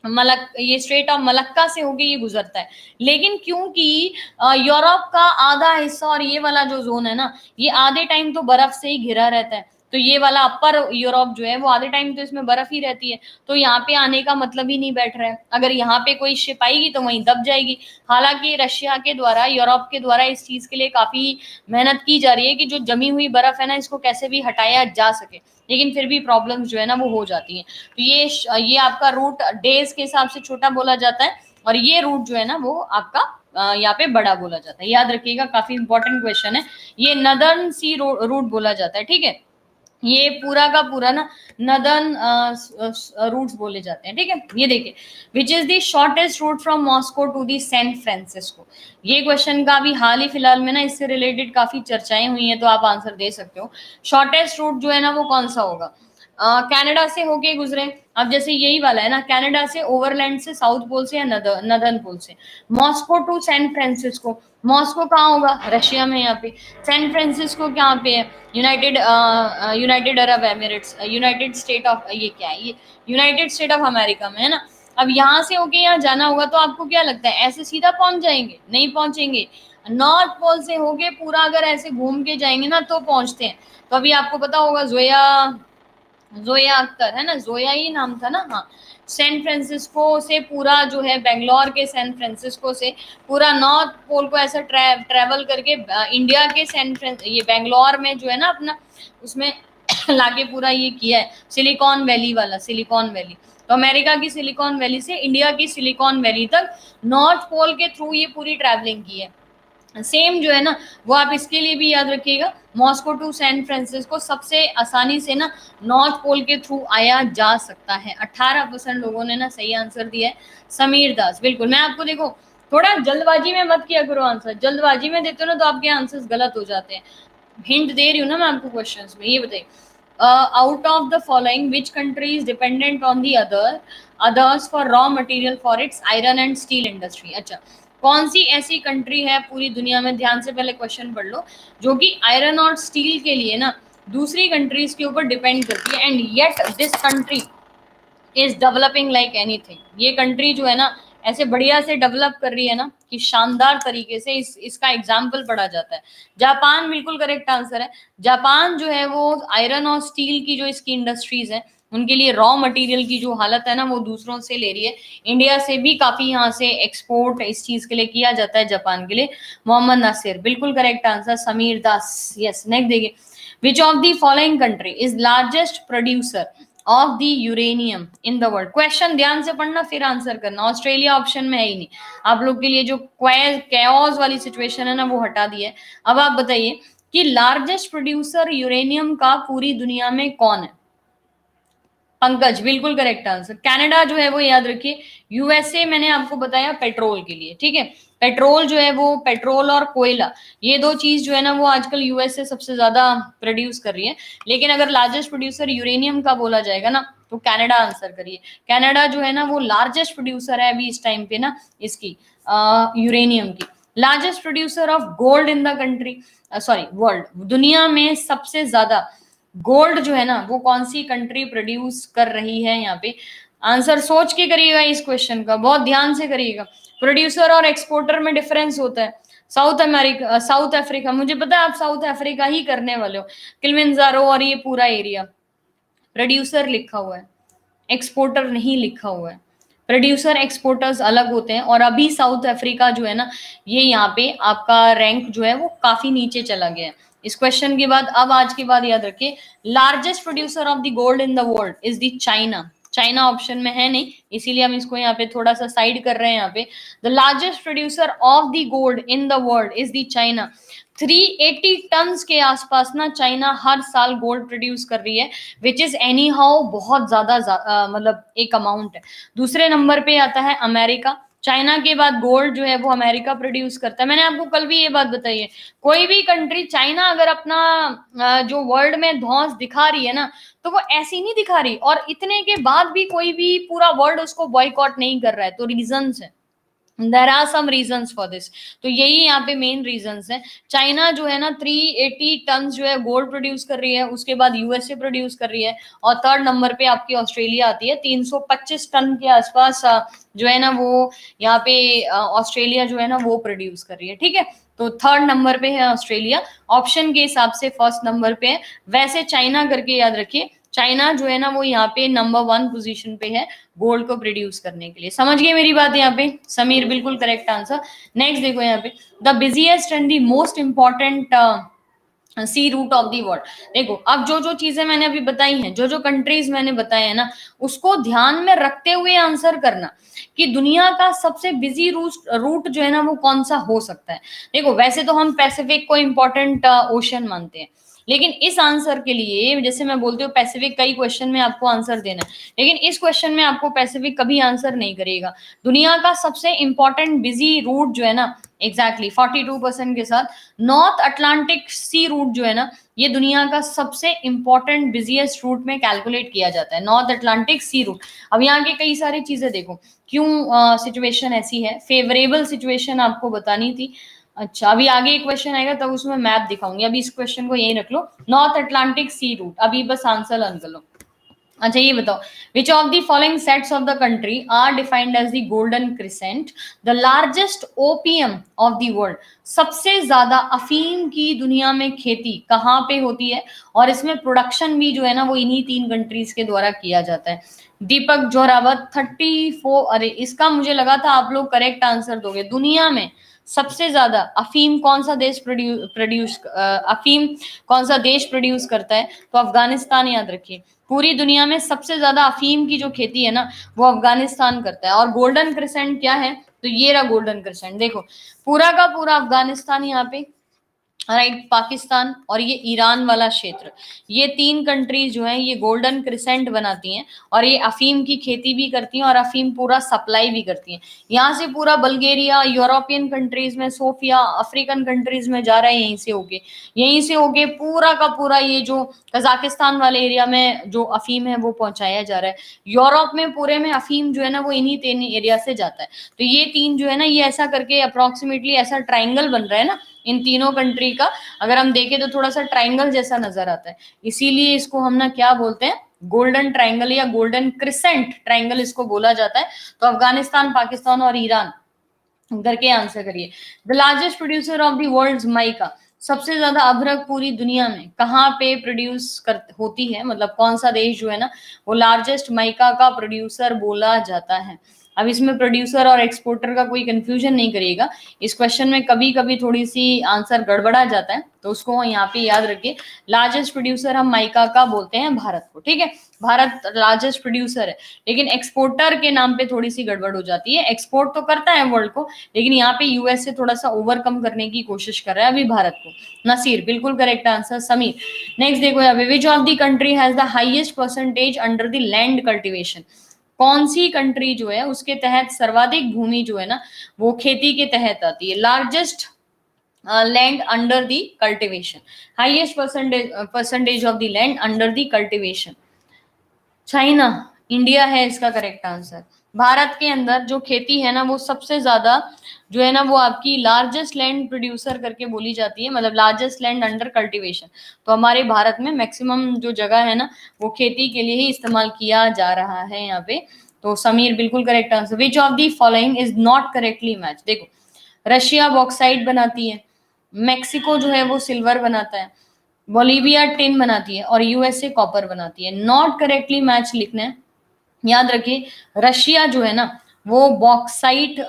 ये स्ट्रेट ऑफ मलक्का से होके ये गुजरता है। लेकिन क्योंकि यूरोप का आधा हिस्सा और ये वाला जो जोन है ना, ये आधे टाइम तो बर्फ से ही घिरा रहता है, तो ये वाला अपर यूरोप जो है वो आधे टाइम तो इसमें बर्फ ही रहती है, तो यहाँ पे आने का मतलब ही नहीं बैठ रहा है। अगर यहाँ पे कोई शिप आएगी तो वहीं दब जाएगी। हालांकि रशिया के द्वारा, यूरोप के द्वारा इस चीज के लिए काफी मेहनत की जा रही है कि जो जमी हुई बर्फ है ना इसको कैसे भी हटाया जा सके, लेकिन फिर भी प्रॉब्लम्स जो है ना वो हो जाती हैं। तो ये आपका रूट डेज के हिसाब से छोटा बोला जाता है, और ये रूट जो है ना वो आपका यहाँ पे बड़ा बोला जाता है। याद रखिएगा, काफी इंपॉर्टेंट क्वेश्चन है। ये नदर्न सी रूट बोला जाता है, ठीक है। ये पूरा का पूरा ना नदर्न रूट्स बोले जाते हैं, ठीक है। ये देखिए, which is the shortest route from Moscow to the San Francisco. ये क्वेश्चन का भी हाल ही फिलहाल में ना इससे रिलेटेड काफी चर्चाएं हुई हैं, तो आप आंसर दे सकते हो। शॉर्टेस्ट रूट जो है ना वो कौन सा होगा? कनाडा से होके गुजरे। अब जैसे यही वाला है ना, कनाडा से ओवरलैंड से साउथ पोल से या नदर्न पोल से। Moscow to San Francisco, Moscow कहाँ होगा? रशिया में यहाँ पे। सैन फ्रांसिस्को कहाँ पे है? United Arab Emirates, United state of, ये क्या है, ये यूनाइटेड स्टेट ऑफ अमेरिका में है ना। अब यहाँ से होके यहाँ जाना होगा, तो आपको क्या लगता है ऐसे सीधा पहुंच जाएंगे? नहीं पहुंचेंगे। नॉर्थ पोल से होके पूरा अगर ऐसे घूम के जाएंगे ना तो पहुंचते हैं। तो अभी आपको पता होगा जोया अख्तर है ना, जोया ही नाम था ना, हाँ। सैन फ्रांसिस्को से पूरा जो है, बेंगलोर के सैन फ्रांसिस्को से पूरा नॉर्थ पोल को ऐसा ट्रैवल करके इंडिया के ये बेंगलोर में जो है ना अपना, उसमें लाके पूरा ये किया है सिलिकॉन वैली वाला, सिलिकॉन वैली। तो अमेरिका की सिलिकॉन वैली से इंडिया की सिलिकॉन वैली तक नॉर्थ पोल के थ्रू ये पूरी ट्रैवलिंग की है। सेम जो है ना वो आप इसके लिए भी याद रखिएगा, मॉस्को टू सैन फ्रांसिस्को सबसे आसानी से ना नॉर्थ पोल के थ्रू आया जा सकता है। 18% लोगों ने ना सही आंसर दिया है। समीर दास, बिल्कुल। मैं आपको देखो थोड़ा जल्दबाजी में मत किया करो आंसर, जल्दबाजी में देते हो ना तो आपके आंसर्स गलत हो जाते हैं। हिंट दे रही हूँ ना मैं आपको क्वेश्चंस में। ये बताइए, out of the following which country is dependent on the others for raw material for its iron and steel industry. अच्छा, कौन सी ऐसी कंट्री है पूरी दुनिया में, ध्यान से पहले क्वेश्चन पढ़ लो, जो कि आयरन और स्टील के लिए ना दूसरी कंट्रीज के ऊपर डिपेंड करती है, and yet this country is developing like anything. ये कंट्री जो है ना ऐसे बढ़िया से डेवलप कर रही है ना कि शानदार तरीके से इसका एग्जाम्पल पढ़ा जाता है। जापान बिल्कुल करेक्ट आंसर है। जापान जो है वो आयरन और स्टील की जो इसकी इंडस्ट्रीज है उनके लिए रॉ मटेरियल की जो हालत है ना वो दूसरों से ले रही है। इंडिया से भी काफी यहाँ से एक्सपोर्ट इस चीज के लिए किया जाता है जापान के लिए। मोहम्मद नासिर, बिल्कुल करेक्ट आंसर। समीर दास, यस। नेक्स्ट देखिए, विच of the following country is largest producer of the uranium in the world. Question ध्यान से पढ़ना फिर आंसर करना। ऑस्ट्रेलिया ऑप्शन में है ही नहीं। आप लोग के लिए जो कैओस वाली सिचुएशन है ना वो हटा दी है। अब आप बताइए कि लार्जेस्ट प्रोड्यूसर यूरेनियम का पूरी दुनिया में कौन है। पंकज, बिल्कुल करेक्ट आंसर। कनाडा जो है वो याद रखिए। यूएसए मैंने आपको बताया पेट्रोल के लिए, ठीक है। पेट्रोल जो है वो, पेट्रोल और कोयला, ये दो चीज जो है ना वो आजकल यूएसए सबसे ज्यादा प्रोड्यूस कर रही है। लेकिन अगर लार्जेस्ट प्रोड्यूसर यूरेनियम का बोला जाएगा ना तो कनाडा आंसर करिए। कनाडा जो है ना वो लार्जेस्ट प्रोड्यूसर है अभी इस टाइम पे ना इसकी यूरेनियम की। Largest producer of gold in the country, sorry world, दुनिया में सबसे ज्यादा गोल्ड जो है ना वो कौन सी कंट्री प्रोड्यूस कर रही है। यहाँ पे आंसर सोच के करिएगा, इस क्वेश्चन का बहुत ध्यान से करिएगा। प्रोड्यूसर और एक्सपोर्टर में डिफरेंस होता है। साउथ अमेरिका, साउथ अफ्रीका, मुझे पता है आप साउथ अफ्रीका ही करने वाले हो। किलिमंजारो और ये पूरा एरिया, प्रोड्यूसर लिखा हुआ है, एक्सपोर्टर नहीं लिखा हुआ है। प्रोड्यूसर एक्सपोर्टर्स अलग होते हैं। और अभी साउथ अफ्रीका जो है ना ये यहाँ पे आपका रैंक जो है वो काफी नीचे चला गया है। इस क्वेश्चन के बाद अब आज के बाद याद रखिए, largest producer of the gold in the world is the China. China option में है नहीं, इसीलिए हम इसको यहाँ पे थोड़ा सा साइड कर रहे हैं। यहाँ पे the largest producer of the gold in the world is the China. 380 tons के आसपास ना चाइना हर साल गोल्ड प्रोड्यूस कर रही है, विच इज एनी हाउ बहुत ज्यादा मतलब एक अमाउंट है। दूसरे नंबर पे आता है अमेरिका। चाइना के बाद गोल्ड जो है वो अमेरिका प्रोड्यूस करता है। मैंने आपको कल भी ये बात बताई है, कोई भी कंट्री, चाइना अगर अपना जो वर्ल्ड में धौंस दिखा रही है ना तो वो ऐसी नहीं दिखा रही, और इतने के बाद भी कोई भी पूरा वर्ल्ड उसको बॉयकॉट नहीं कर रहा है। तो रीजंस है, there are some reasons for this. तो यही यहाँ पे मेन रीजंस है। चाइना जो है ना 380 टन जो है गोल्ड प्रोड्यूस कर रही है, उसके बाद यूएसए प्रोड्यूस कर रही है, और थर्ड नंबर पे आपकी ऑस्ट्रेलिया आती है 325 टन के आसपास जो है ना वो यहाँ पे ऑस्ट्रेलिया जो है ना वो प्रोड्यूस कर रही है, ठीक है। तो थर्ड नंबर पे है ऑस्ट्रेलिया, ऑप्शन के हिसाब से फर्स्ट नंबर पे है। वैसे चाइना करके याद रखिए, चाइना जो है ना वो यहाँ पे नंबर 1 पोजीशन पे है गोल्ड को प्रोड्यूस करने के लिए। समझ गए मेरी बात यहाँ पे? समीर, बिल्कुल करेक्ट आंसर। नेक्स्ट देखो यहाँ पे, the busiest and the most important sea route of the world. देखो अब जो जो चीजें मैंने अभी बताई हैं, जो जो कंट्रीज मैंने बताए हैं ना, उसको ध्यान में रखते हुए आंसर करना कि दुनिया का सबसे बिजी रूट जो है ना वो कौन सा हो सकता है। देखो वैसे तो हम पैसिफिक को इम्पोर्टेंट ओशन मानते हैं, लेकिन इस आंसर के लिए, जैसे मैं बोलती हूँ पैसिफिक कई क्वेश्चन में आपको आंसर देना है, लेकिन इस क्वेश्चन में आपको पैसिफिक कभी आंसर नहीं करेगा। दुनिया का सबसे इंपॉर्टेंट बिजी रूट जो है ना, एग्जैक्टली 42% के साथ नॉर्थ अटलांटिक सी रूट जो है ना, ये दुनिया का सबसे इंपॉर्टेंट बिजिएस्ट रूट में कैलकुलेट किया जाता है, नॉर्थ अटलांटिक सी रूट। अब यहाँ के कई सारी चीजें देखो क्यों सिचुएशन ऐसी है, फेवरेबल सिचुएशन आपको बतानी थी। अच्छा, अभी आगे एक क्वेश्चन आएगा तब उसमें मैप दिखाऊंगी, अभी इस क्वेश्चन को यही रख लो, नॉर्थ अटलांटिक सी रूट। अभी बस आंसर लर्न कर लो। अच्छा ये बताओ, which of the following sets of the country are defined as the golden crescent, the largest opium of the world. सबसे ज्यादा अफीम की दुनिया में खेती कहाँ पे होती है, और इसमें प्रोडक्शन भी जो है ना वो इन्हीं 3 कंट्रीज के द्वारा किया जाता है। दीपक जोरावत 34, अरे इसका मुझे लगा था आप लोग करेक्ट आंसर दोगे। दुनिया में सबसे ज्यादा अफीम कौन सा देश अफीम कौन सा देश प्रोड्यूस करता है, तो अफगानिस्तान याद रखिए। पूरी दुनिया में सबसे ज्यादा अफीम की जो खेती है ना वो अफगानिस्तान करता है। और गोल्डन क्रिसेंट क्या है, तो ये रहा गोल्डन क्रिसेंट। देखो पूरा का पूरा अफगानिस्तान यहाँ पे, राइट, पाकिस्तान और ये ईरान वाला क्षेत्र, ये 3 कंट्रीज जो हैं ये गोल्डन क्रिसेंट बनाती हैं और ये अफीम की खेती भी करती हैं और अफीम पूरा सप्लाई भी करती हैं। यहाँ से पूरा बल्गेरिया, यूरोपियन कंट्रीज में सोफिया, अफ्रीकन कंट्रीज में जा रहा है, यहीं से होके पूरा का पूरा ये जो कजाकिस्तान वाले एरिया में जो अफीम है वो पहुंचाया जा रहा है। यूरोप में पूरे में अफीम जो है ना वो इन्हीं 3 एरिया से जाता है। तो ये 3 जो है ना ये ऐसा करके अप्रोक्सीमेटली ऐसा ट्राइंगल बन रहा है ना इन तीनों कंट्री का, अगर हम देखें तो थोड़ा सा ट्राइंगल जैसा नजर आता है, इसीलिए इसको हम ना क्या बोलते हैं, गोल्डन ट्राइंगल या गोल्डन क्रिसेंट ट्राइंगल इसको बोला जाता है। तो अफगानिस्तान, पाकिस्तान और ईरान करके आंसर करिए। The largest producer of the world's mica, सबसे ज्यादा अभ्रक पूरी दुनिया में कहाँ पे प्रोड्यूस होती है, मतलब कौन सा देश जो है ना वो लार्जेस्ट माइका का प्रोड्यूसर बोला जाता है। अब इसमें प्रोड्यूसर और एक्सपोर्टर का कोई कंफ्यूजन नहीं करिएगा, इस क्वेश्चन में कभी कभी थोड़ी सी आंसर गड़बड़ा जाता है, तो उसको यहाँ पे याद रखिए। लार्जेस्ट प्रोड्यूसर हम माइका का बोलते हैं भारत को, ठीक है, भारत लार्जेस्ट प्रोड्यूसर है, लेकिन एक्सपोर्टर के नाम पे थोड़ी सी गड़बड़ हो जाती है। एक्सपोर्ट तो करता है वर्ल्ड को, लेकिन यहाँ पे यूएस से थोड़ा सा ओवरकम करने की कोशिश कर रहा है अभी भारत को। नसीर बिल्कुल करेक्ट आंसर। समीर नेक्स्ट देखो यहाँ पे, विच of the country has the highest percentage under the land cultivation, कौन सी कंट्री जो है उसके तहत सर्वाधिक भूमि जो है ना वो खेती के तहत आती है। Largest land under the cultivation, highest percentage of the land under the cultivation, China, India है इसका करेक्ट आंसर। भारत के अंदर जो खेती है ना वो सबसे ज्यादा जो है ना वो आपकी लार्जेस्ट लैंड प्रोड्यूसर करके बोली जाती है, मतलब लार्जेस्ट लैंड अंडर कल्टीवेशन। तो हमारे भारत में मैक्सिमम जो जगह है ना वो खेती के लिए ही इस्तेमाल किया जा रहा है यहाँ पे। तो समीर बिल्कुल correct answer. Which of the following is not correctly match, देखो रशिया बॉक्साइट बनाती है, मेक्सिको जो है वो सिल्वर बनाता है, बोलीविया टिन बनाती है और यूएसए कॉपर बनाती है। नॉट करेक्टली मैच लिखना है, याद रखिए रशिया जो है ना वो bauxite,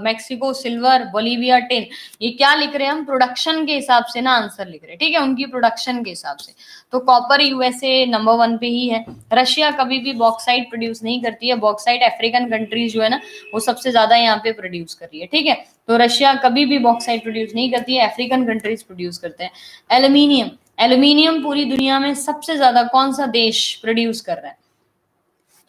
Mexico silver, Bolivia tin, ये क्या लिख रहे हैं हम, प्रोडक्शन के हिसाब से ना आंसर लिख रहे हैं, ठीक है, उनकी प्रोडक्शन के हिसाब से। तो कॉपर यूएसए नंबर 1 पे ही है। रशिया कभी भी बॉक्साइट प्रोड्यूस नहीं करती है, बॉक्साइट अफ्रीकन कंट्रीज जो है ना वो सबसे ज्यादा यहाँ पे प्रोड्यूस कर रही है, ठीक है। तो रशिया कभी भी बॉक्साइट प्रोड्यूस नहीं करती है, अफ्रीकन कंट्रीज प्रोड्यूस करते हैं। एल्यूमिनियम, एल्यूमिनियम पूरी दुनिया में सबसे ज्यादा कौन सा देश प्रोड्यूस कर रहा है।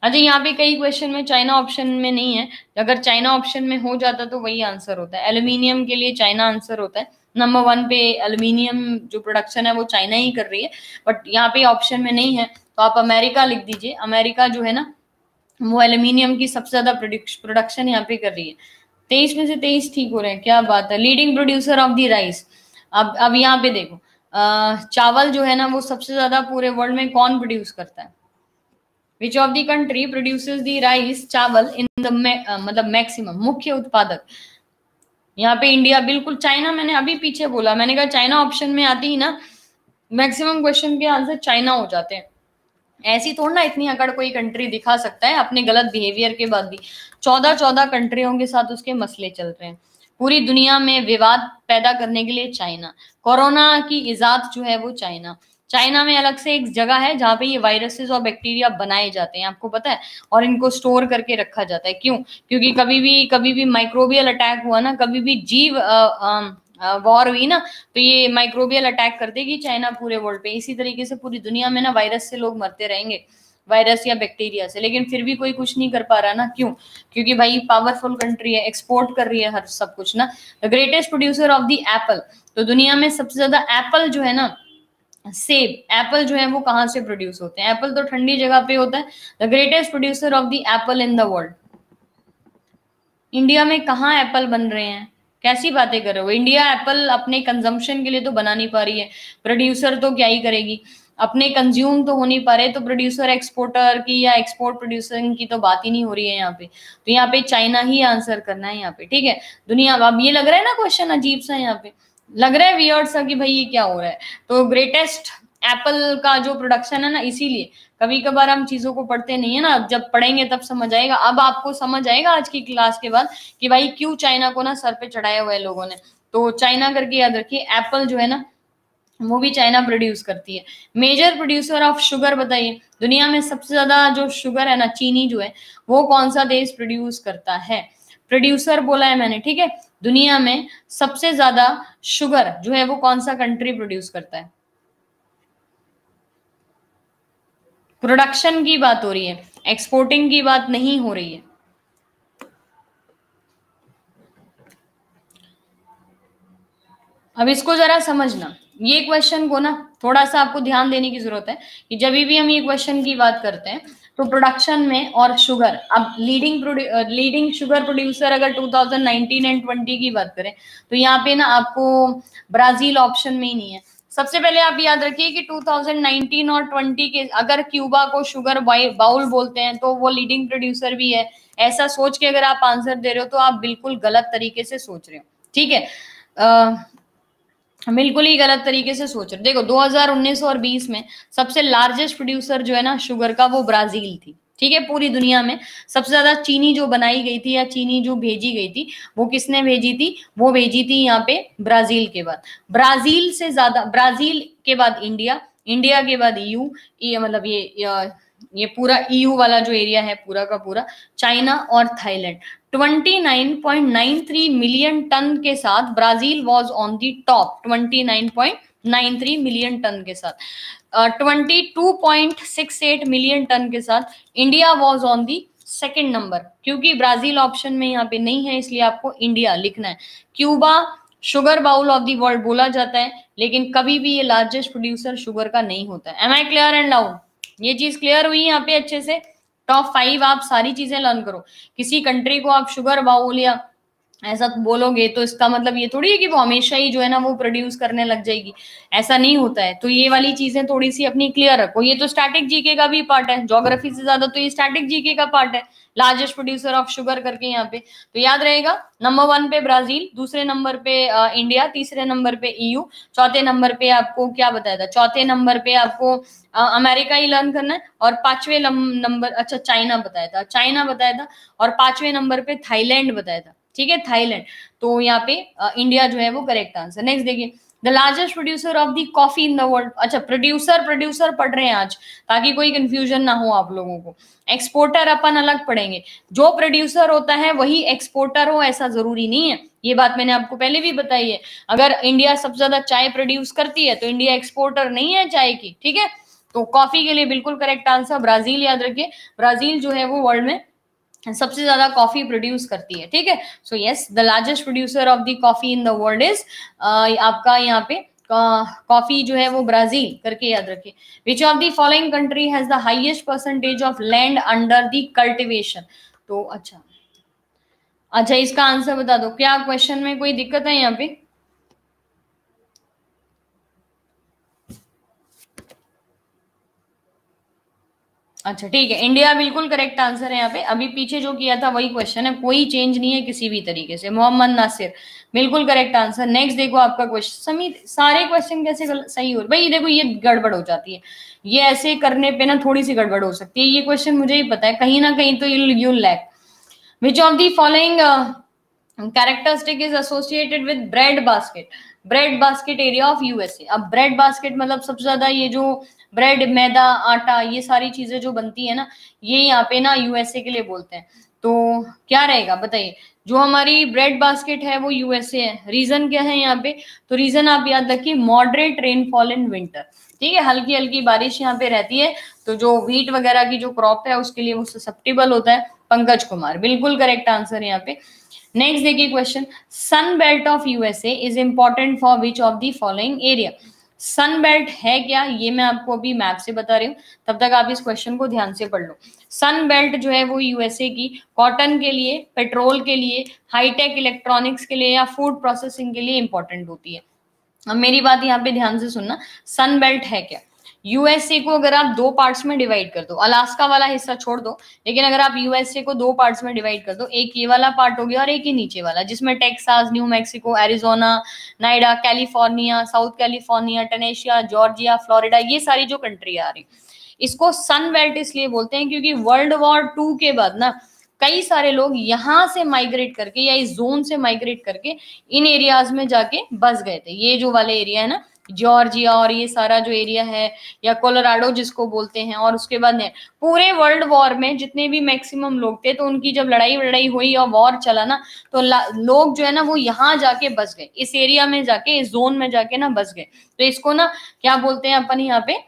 अच्छा यहाँ पे कई क्वेश्चन में चाइना ऑप्शन में नहीं है, अगर चाइना ऑप्शन में हो जाता तो वही आंसर होता है, एल्यूमिनियम के लिए चाइना आंसर होता है। नंबर 1 पे एल्यूमिनियम जो प्रोडक्शन है वो चाइना ही कर रही है, बट यहाँ पे ऑप्शन में नहीं है तो आप अमेरिका लिख दीजिए। अमेरिका जो है ना वो एल्यूमिनियम की सबसे ज्यादा प्रोडक्शन यहाँ पे कर रही है। 23 में से 23 ठीक हो रहे हैं, क्या बात है। Leading producer of the rice, अब यहाँ पे देखो चावल जो है ना वो सबसे ज्यादा पूरे वर्ल्ड में कौन प्रोड्यूस करता है। Which of the country produces the rice, चावल in the मतलब मैक्सिमम, मुख्य उत्पादक। यहाँ पे इंडिया, बिल्कुल चाइना, मैंने अभी पीछे बोला, मैंने कहा चाइना ऑप्शन में आती ही ना मैक्सिमम क्वेश्चन के आंसर चाइना हो जाते हैं। ऐसी थोड़ा ना इतनी अकड़ कोई कंट्री दिखा सकता है अपने गलत बिहेवियर के बाद भी। 14 कंट्रियों के साथ उसके मसले चल रहे हैं, पूरी दुनिया में विवाद पैदा करने के लिए चाइना। कोरोना की इजाद जो है वो चाइना, चाइना में अलग से एक जगह है जहाँ पे ये वायरसेस और बैक्टीरिया बनाए जाते हैं, आपको पता है, और इनको स्टोर करके रखा जाता है। क्यों? क्योंकि कभी भी माइक्रोबियल अटैक हुआ ना, कभी भी जीव वॉर हुई ना, तो ये माइक्रोबियल अटैक कर देगी चाइना पूरे वर्ल्ड पे। इसी तरीके से पूरी दुनिया में ना वायरस से लोग मरते रहेंगे, वायरस या बैक्टीरिया से, लेकिन फिर भी कोई कुछ नहीं कर पा रहा ना। क्यों? क्योंकि भाई पावरफुल कंट्री है, एक्सपोर्ट कर रही है हर सब कुछ ना। The greatest producer of the Apple, तो दुनिया में सबसे ज्यादा एप्पल जो है ना, सेब, एप्पल जो है वो कहाँ से प्रोड्यूस होते हैं। एप्पल तो ठंडी जगह पे होता है। The greatest producer of the apple in the world, India में कहाँ एप्पल बन रहे हैं, कैसी बातें कर रहे हो। इंडिया एप्पल अपने कंजम्पशन के लिए तो बना नहीं पा रही है, प्रोड्यूसर तो क्या ही करेगी, अपने कंज्यूम तो हो नहीं पा रहे, तो प्रोड्यूसर एक्सपोर्टर की या एक्सपोर्ट प्रोड्यूसर की तो बात ही नहीं हो रही है यहाँ पे। तो यहाँ पे चाइना ही आंसर करना है यहाँ पे, ठीक है। दुनिया, अब ये लग रहा है ना क्वेश्चन अजीब सा, यहाँ पे लग रहा है वियर्ड सा कि भाई ये क्या हो रहा है। तो ग्रेटेस्ट एप्पल का जो प्रोडक्शन है ना, इसीलिए कभी कभार हम चीजों को पढ़ते नहीं है ना, जब पढ़ेंगे तब समझ आएगा। अब आपको समझ आएगा आज की क्लास के बाद कि भाई क्यों चाइना को ना सर पे चढ़ाया हुआ है लोगों ने। तो चाइना करके याद रखिए, एप्पल जो है ना वो भी चाइना प्रोड्यूस करती है। मेजर प्रोड्यूसर ऑफ शुगर बताइए, दुनिया में सबसे ज्यादा जो शुगर है ना, चीनी जो है, वो कौन सा देश प्रोड्यूस करता है। प्रोड्यूसर बोला है मैंने, ठीक है। दुनिया में सबसे ज्यादा शुगर जो है वो कौन सा कंट्री प्रोड्यूस करता है? प्रोडक्शन की बात हो रही है, एक्सपोर्टिंग की बात नहीं हो रही है। अब इसको जरा समझना, ये क्वेश्चन को ना थोड़ा सा आपको ध्यान देने की जरूरत है कि जब भी हम ये क्वेश्चन की बात करते हैं तो प्रोडक्शन में और शुगर, अब लीडिंग शुगर प्रोड्यूसर अगर 2019 एंड 20 की बात करें तो यहाँ पे ना आपको ब्राजील ऑप्शन में ही नहीं है। सबसे पहले आप याद रखिए कि 2019 और 20 के अगर क्यूबा को शुगर बाउल बोलते हैं तो वो लीडिंग प्रोड्यूसर भी है, ऐसा सोच के अगर आप आंसर दे रहे हो तो आप बिल्कुल गलत तरीके से सोच रहे हो, ठीक है। बिल्कुल ही गलत तरीके से सोच रहे। देखो 2019 और 20 में सबसे लार्जेस्ट प्रोड्यूसर जो है ना शुगर का वो ब्राजील थी, ठीक है। पूरी दुनिया में सबसे ज्यादा चीनी जो बनाई गई थी या चीनी जो भेजी गई थी वो किसने भेजी थी? वो भेजी थी यहाँ पे ब्राजील के बाद। ब्राजील से ज्यादा, ब्राजील के बाद इंडिया, इंडिया के बाद ईयू, ये मतलब ये पूरा ईयू वाला जो एरिया है पूरा का पूरा, चाइना और थाईलैंड। 29.93 मिलियन टन के साथ Brazil was on the top, 29.93 million ton के साथ। 22.68 मिलियन टन के साथ India was on the second number, क्योंकि ब्राजील ऑप्शन में यहाँ पे नहीं है इसलिए आपको इंडिया लिखना है। Cuba sugar bowl of the world बोला जाता है लेकिन कभी भी ये लार्जेस्ट प्रोड्यूसर शुगर का नहीं होता है। Am I clear and loud? ये चीज क्लियर हुई यहाँ पे अच्छे से? टॉप 5 आप सारी चीजें लर्न करो। किसी कंट्री को आप शुगर बाउल या ऐसा बोलोगे तो इसका मतलब ये थोड़ी है कि वो हमेशा ही जो है ना वो प्रोड्यूस करने लग जाएगी, ऐसा नहीं होता है। तो ये वाली चीजें थोड़ी सी अपनी क्लियर रखो। ये तो स्टैटिक जीके का भी पार्ट है, ज्योग्राफी से ज्यादा तो ये स्टैटिक जीके का पार्ट है, लार्जेस्ट प्रोड्यूसर ऑफ शुगर करके यहाँ पे। तो याद रहेगा, नंबर 1 पे ब्राजील, दूसरे नंबर पे इंडिया, तीसरे नंबर पे ईयू, चौथे नंबर पे आपको क्या बताया था? चौथे नंबर पे आपको अमेरिका ही लर्न करना है, और पांचवें नंबर, अच्छा चाइना बताया था, चाइना बताया था, और पांचवें नंबर पे थाईलैंड बताया था, ठीक है, थाईलैंड। तो यहाँ पे इंडिया जो है वो करेक्ट आंसर। नेक्स्ट देखिए, the largest producer of the coffee in the world. अच्छा, प्रोड्यूसर पढ़ रहे हैं आज ताकि कोई कंफ्यूजन ना हो आप लोगों को। एक्सपोर्टर अपन अलग पढ़ेंगे, जो प्रोड्यूसर होता है वही एक्सपोर्टर हो ऐसा जरूरी नहीं है, ये बात मैंने आपको पहले भी बताई है। अगर इंडिया सबसे ज्यादा चाय प्रोड्यूस करती है तो इंडिया एक्सपोर्टर नहीं है चाय की, ठीक है। तो कॉफी के लिए बिल्कुल करेक्ट आंसर ब्राजील, याद रखिए ब्राजील जो है वो वर्ल्ड में सबसे ज्यादा कॉफी प्रोड्यूस करती है, ठीक है। So yes, the largest producer of the coffee in the world is आपका यहाँ पे कॉफी जो है वो ब्राजील करके याद रखिए। विच of the following country has the highest percentage of land under the cultivation? तो अच्छा इसका आंसर बता दो, क्या क्वेश्चन में कोई दिक्कत है यहाँ पे? अच्छा ठीक है, इंडिया बिल्कुल करेक्ट आंसर है यहाँ पे। अभी पीछे जो किया था वही क्वेश्चन है, कोई चेंज नहीं है किसी भी तरीके से। मोहम्मद नासिर बिल्कुल करेक्ट आंसर। नेक्स्ट देखो आपका क्वेश्चन, समीर सारे क्वेश्चन कैसे सही हो रहे भाई? देखो ये गड़बड़ हो जाती है, ये ऐसे करने पे ना थोड़ी सी गड़बड़ हो सकती है। ये क्वेश्चन मुझे ही पता है, कहीं ना कहीं तो you lack. Which of the following characteristic is associated with bread basket? Bread basket area of USA. अब ब्रेड बास्केट मतलब सबसे ज्यादा ये जो ब्रेड, मैदा, आटा, ये सारी चीजें जो बनती है ना, ये यहाँ पे ना यूएसए के लिए बोलते हैं। तो क्या रहेगा बताइए? जो हमारी ब्रेड बास्केट है वो यूएसए है। रीजन क्या है यहाँ पे? तो रीजन आप याद रखिए, मॉडरेट रेनफॉल इन विंटर, ठीक है, हल्की हल्की बारिश यहाँ पे रहती है, तो जो व्हीट वगैरह की जो क्रॉप है उसके लिए वो ससेप्टेबल होता है। पंकज कुमार बिल्कुल करेक्ट आंसर है यहाँ पे। नेक्स्ट देखिए question, sun belt of USA is important for which of the following area? Sun belt है क्या, ये मैं आपको अभी मैप से बता रही हूँ, तब तक आप इस क्वेश्चन को ध्यान से पढ़ लो। सन बेल्ट जो है वो यूएसए की कॉटन के लिए, पेट्रोल के लिए, हाईटेक इलेक्ट्रॉनिक्स के लिए या फूड प्रोसेसिंग के लिए इंपॉर्टेंट होती है। अब मेरी बात यहाँ पे ध्यान से सुनना, सन बेल्ट है क्या? यूएसए को अगर आप दो पार्ट्स में डिवाइड कर दो, अलास्का वाला हिस्सा छोड़ दो, लेकिन अगर आप यूएसए को दो पार्ट्स में डिवाइड कर दो, एक ये वाला पार्ट हो गया और एक ही नीचे वाला, जिसमें Texas, New Mexico, Arizona, Nevada, California, South California, Tennessee, Georgia, Florida, ये सारी जो कंट्री आ रही, इसको सन बेल्ट इसलिए बोलते हैं क्योंकि वर्ल्ड वॉर 2 के बाद ना कई सारे लोग यहाँ से माइग्रेट करके या इस जोन से माइग्रेट करके इन एरियाज में जाके बस गए थे। ये जो वाले एरिया है ना, जॉर्जिया और ये सारा जो एरिया है, या कोलोराडो जिसको बोलते हैं, और उसके बाद पूरे वर्ल्ड वॉर में जितने भी मैक्सिमम लोग थे, तो उनकी जब लड़ाई वड़ाई हुई और वॉर चला ना, तो लोग जो है ना वो यहाँ जाके बस गए, इस एरिया में जाके, इस जोन में जाके ना बस गए। तो इसको ना क्या बोलते हैं अपन यहाँ पे,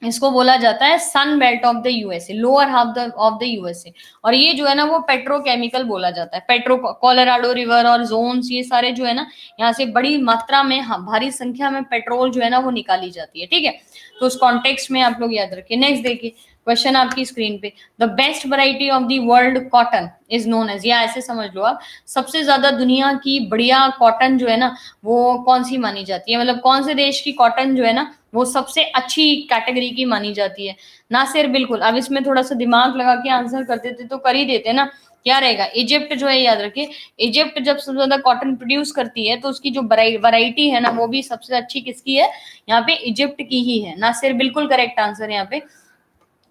इसको बोला जाता है Sun belt of the USA, lower half of the USA. और ये जो है ना वो पेट्रोकेमिकल बोला जाता है। पेट्रो कोलोराडो रिवर और जोन्स, ये सारे जो है ना, यहाँ से बड़ी मात्रा में, भारी संख्या में पेट्रोल जो है ना वो निकाली जाती है, ठीक है। तो उस कॉन्टेक्स्ट में आप लोग याद रखिए। नेक्स्ट देखिए क्वेश्चन आपकी स्क्रीन पे, the best variety of the world cotton is known as, या ऐसे समझ लो आप, सबसे ज्यादा दुनिया की बढ़िया कॉटन जो है ना वो कौन सी मानी जाती है, मतलब कौन से देश की कॉटन जो है ना वो सबसे अच्छी कैटेगरी की मानी जाती है। नासिर बिल्कुल, अब इसमें थोड़ा सा दिमाग लगा के आंसर करते थे तो कर ही देते ना। क्या रहेगा, इजिप्ट जो है, याद रखिए इजिप्ट जब सबसे ज्यादा कॉटन प्रोड्यूस करती है तो उसकी जो वैरायटी है ना वो भी सबसे अच्छी किसकी है, यहाँ पे इजिप्ट की ही है। नासिर बिल्कुल करेक्ट आंसर यहाँ पे।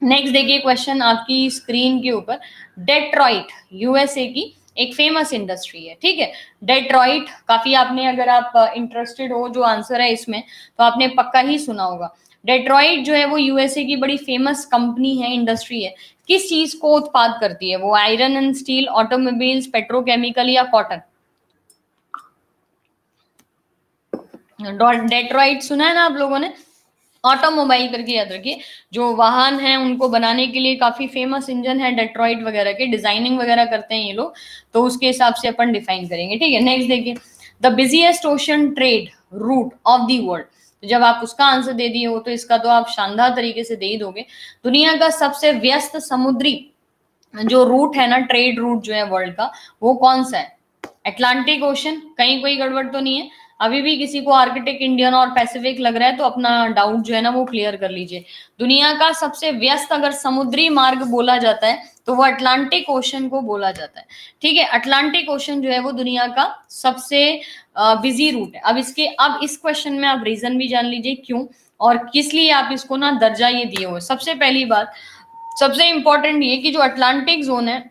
नेक्स्ट देखिए क्वेश्चन आपकी स्क्रीन के ऊपर, डेट्रॉइट यूएसए की एक फेमस इंडस्ट्री है, ठीक है। डेट्रॉइट काफी आपने, अगर आप इंटरेस्टेड हो जो आंसर है इसमें, तो आपने पक्का ही सुना होगा। डेट्रॉइट जो है वो यूएसए की बड़ी फेमस कंपनी है, इंडस्ट्री है। किस चीज को उत्पाद करती है वो, iron and steel, automobiles, petrochemical या कॉटन? डेट्रॉइट सुना है ना आप लोगों ने, ऑटोमोबाइल करके याद रखिए, जो वाहन है उनको बनाने के लिए काफी फेमस इंजन है डेट्रॉइट वगैरह के, डिजाइनिंग वगैरह करते हैं ये लोग, तो उसके हिसाब से अपन डिफाइन करेंगे, ठीक है। नेक्स्ट देखिए, the busiest ocean trade route of the world, तो जब आप उसका आंसर दे दिए हो तो इसका तो आप शानदार तरीके से दे ही दोगे। दुनिया का सबसे व्यस्त समुद्री जो रूट है ना, ट्रेड रूट जो है वर्ल्ड का, वो कौन सा है? अटलांटिक ओशन, कहीं कोई गड़बड़ तो नहीं है? अभी भी किसी को आर्कटिक, इंडियन और पैसिफिक लग रहा है तो अपना डाउट जो है ना वो क्लियर कर लीजिए। दुनिया का सबसे व्यस्त अगर समुद्री मार्ग बोला जाता है तो वो अटलांटिक ओशन को बोला जाता है, ठीक है। अटलांटिक ओशन जो है वो दुनिया का सबसे बिजी रूट है। अब इस क्वेश्चन में आप रीजन भी जान लीजिए क्यों और किस लिए आप इसको ना दर्जा ये दिए हुए। सबसे पहली बात, सबसे इंपॉर्टेंट ये कि जो अटलांटिक जोन है,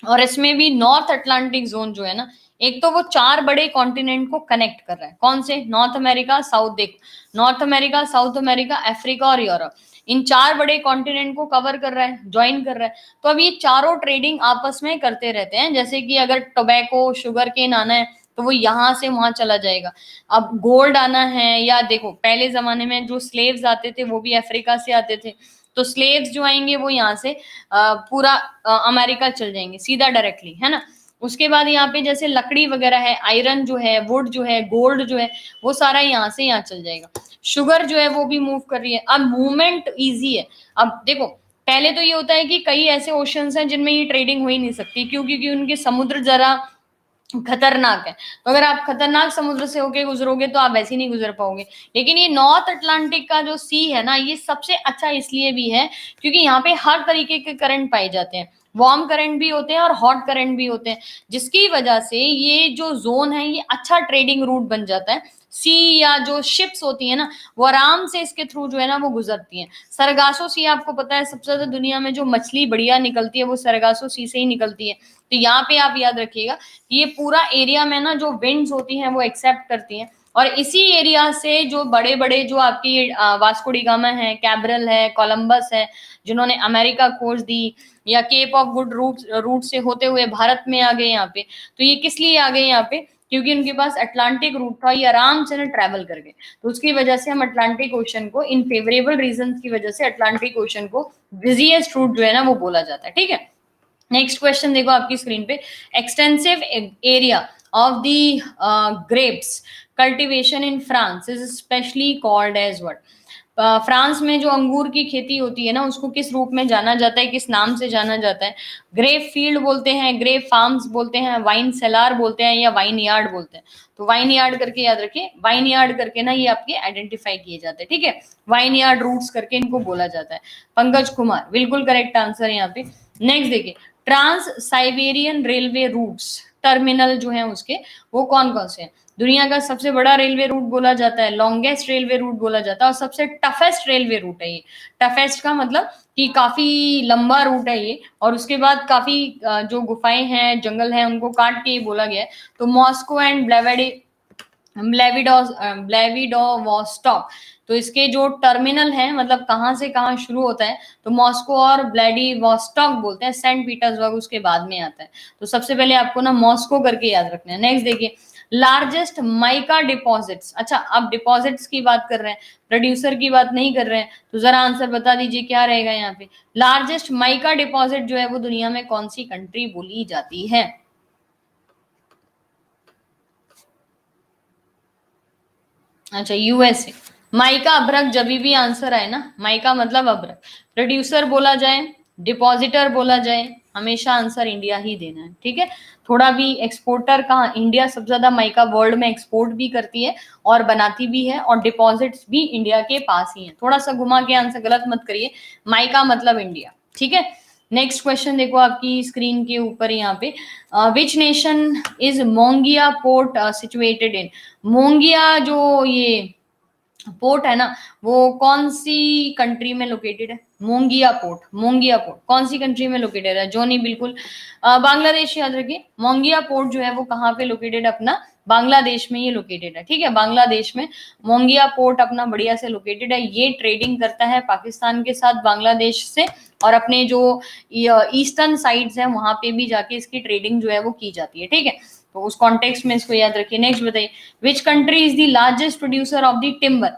और इसमें भी नॉर्थ अटलांटिक जोन जो है ना, एक तो वो 4 बड़े कॉन्टिनेंट को कनेक्ट कर रहा है। कौन से? नॉर्थ अमेरिका, साउथ, देख, north America, south America, Africa और यूरोप, इन 4 बड़े कॉन्टिनेंट को कवर कर रहा है, ज्वाइन कर रहा है। तो अब ये चारों ट्रेडिंग आपस में करते रहते हैं। जैसे कि अगर टोबैको, शुगर केन आना है तो वो यहाँ से वहां चला जाएगा। अब गोल्ड आना है, या देखो पहले जमाने में जो स्लेव्स आते थे वो भी अफ्रीका से आते थे, तो स्लेव्स जो आएंगे वो यहाँ से पूरा अमेरिका चल जाएंगे सीधा डायरेक्टली, है ना। उसके बाद यहाँ पे जैसे लकड़ी वगैरह है, आयरन जो है, वुड जो है, गोल्ड जो है, वो सारा यहाँ से यहाँ चल जाएगा। शुगर जो है वो भी मूव कर रही है। अब मूवमेंट इजी है। अब देखो, पहले तो ये होता है कि कई ऐसे ओशंस हैं जिनमें ये ट्रेडिंग हो ही नहीं सकती, क्योंकि उनके समुद्र जरा खतरनाक है। तो अगर आप खतरनाक समुद्र से होके गुजरोगे तो आप वैसे ही नहीं गुजर पाओगे। लेकिन ये नॉर्थ अटलांटिक का जो सी है ना, ये सबसे अच्छा इसलिए भी है क्योंकि यहाँ पे हर तरीके के करंट पाए जाते हैं। वार्म करंट भी होते हैं और हॉट करंट भी होते हैं, जिसकी वजह से ये जो जोन है ये अच्छा ट्रेडिंग रूट बन जाता है। सी या जो शिप्स होती है ना, वो आराम से इसके थ्रू जो है ना वो गुजरती हैं। सरगासो सी, आपको पता है सबसे ज्यादा दुनिया में जो मछली बढ़िया निकलती है वो सरगासो सी से ही निकलती है। तो यहाँ पे आप याद रखिएगा कि ये पूरा एरिया में ना जो विंड्स होती हैं वो एक्सेप्ट करती हैं, और इसी एरिया से जो बड़े बड़े जो आपकी वास्को डी गामा है, कैब्रल है, कोलंबस है, जिन्होंने अमेरिका खोज दी, या केप ऑफ गुड रूट से होते हुए भारत में आ गए यहाँ पे। तो ये किस लिए आ गए यहाँ पे? क्योंकि उनके पास अटलांटिक रूट था, ये आराम से ना ट्रेवल कर गए। तो उसकी वजह से हम अटलांटिक ओशन को, इन फेवरेबल रीजन की वजह से अटलांटिक ओशन को बिजिएस्ट रूट जो है ना वो बोला जाता है, ठीक है। नेक्स्ट क्वेश्चन देखो आपकी स्क्रीन पे, extensive area of the grapes cultivation in France is specially called as what? France में जो अंगूर की खेती होती है ना उसको किस रूप में जाना जाता है, किस नाम से जाना जाता है? ग्रेप फील्ड बोलते हैं, ग्रेप फार्म्स बोलते हैं, वाइन सेलार बोलते हैं, या वाइन यार्ड बोलते हैं? तो वाइन यार्ड करके याद रखिए, वाइन यार्ड करके ना ये आपके आइडेंटिफाई किए जाते हैं, ठीक है। वाइन यार्ड रूट्स करके इनको बोला जाता है। पंकज कुमार बिल्कुल करेक्ट आंसर है यहाँ पे। नेक्स्ट देखिए, trans Siberian railway routes terminal जो है उसके, वो कौन कौन से हैं? दुनिया का सबसे बड़ा रेलवे रूट बोला जाता है, लॉन्गेस्ट रेलवे रूट बोला जाता है, और सबसे टफेस्ट रेलवे रूट है ये। टफेस्ट का मतलब कि काफी लंबा रूट है ये, और उसके बाद काफी जो गुफाएं हैं, जंगल हैं, उनको काट के ये बोला गया है। तो मॉस्को एंड ब्लेविडोवोस्टॉक। तो इसके जो टर्मिनल है, मतलब कहाँ से कहाँ शुरू होता है, तो मॉस्को और व्लादिवोस्टॉक बोलते हैं, सेंट पीटर्सबर्ग उसके बाद में आता है। तो सबसे पहले आपको ना मॉस्को करके याद रखना है। नेक्स्ट देखिए, लार्जेस्ट माइका डिपॉजिट्स। अच्छा, अब डिपॉजिट्स की बात कर रहे हैं, प्रोड्यूसर की बात नहीं कर रहे हैं, तो जरा आंसर बता दीजिए क्या रहेगा यहाँ पे। लार्जेस्ट माइका डिपॉजिट जो है वो दुनिया में कौन सी कंट्री बोली जाती है? अच्छा, यूएसए। माइका अभ्रक जब भी आंसर आए ना, माइका मतलब अभ्रक, प्रोड्यूसर बोला जाए, डिपॉजिटर बोला जाए, हमेशा आंसर इंडिया ही देना है, ठीक है। थोड़ा भी एक्सपोर्टर कहाँ, इंडिया सबसे ज्यादा माइका वर्ल्ड में एक्सपोर्ट भी करती है और बनाती भी है, और डिपॉजिट्स भी इंडिया के पास ही है। थोड़ा सा घुमा के आंसर गलत मत करिए, माइका मतलब इंडिया, ठीक है। नेक्स्ट क्वेश्चन देखो आपकी स्क्रीन के ऊपर यहाँ पे, which nation is Mongia port situated in? Mongia जो ये पोर्ट है ना, वो कौन सी कंट्री में लोकेटेड है? मोंगिया पोर्ट, मोंगिया पोर्ट कौन सी कंट्री में लोकेटेड है? जोनी बिल्कुल बांग्लादेश, याद रखिए। मोंगिया पोर्ट जो है वो कहाँ पे लोकेटेड है अपना? बांग्लादेश में ये लोकेटेड है, ठीक है। बांग्लादेश में मोंगिया पोर्ट अपना बढ़िया से लोकेटेड है। ये ट्रेडिंग करता है पाकिस्तान के साथ, बांग्लादेश से, और अपने जो ईस्टर्न साइड्स है वहां पे भी जाके इसकी ट्रेडिंग जो है वो की जाती है, ठीक है। तो उस कॉन्टेक्स्ट में इसको याद रखिए। नेक्स्ट बताइए, which country is the largest producer of the timber?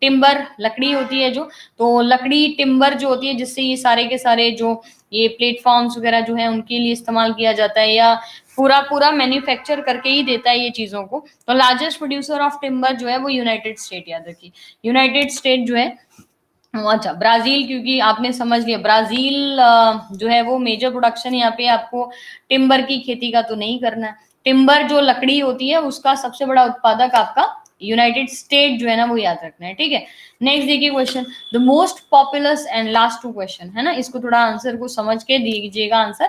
Timber लकड़ी होती है जो, तो लकड़ी टिम्बर जो होती है जिससे ये सारे के सारे जो ये प्लेटफॉर्म्स वगैरह जो है उनके लिए इस्तेमाल किया जाता है, या पूरा पूरा मैन्युफैक्चर करके ही देता है ये चीजों को। तो लार्जेस्ट प्रोड्यूसर ऑफ टिम्बर जो है वो यूनाइटेड स्टेट, याद रखिए। यूनाइटेड स्टेट जो है, अच्छा ब्राजील, क्योंकि आपने समझ लिया ब्राजील जो है वो मेजर प्रोडक्शन यहाँ पे आपको टिम्बर की खेती का तो नहीं करना है। टिम्बर जो लकड़ी होती है उसका सबसे बड़ा उत्पादक आपका यूनाइटेड स्टेट जो है ना, वो याद रखना है, ठीक है। नेक्स्ट देखिए question, the most populous, and last two question है ना, इसको थोड़ा आंसर को समझ के दीजिएगा आंसर,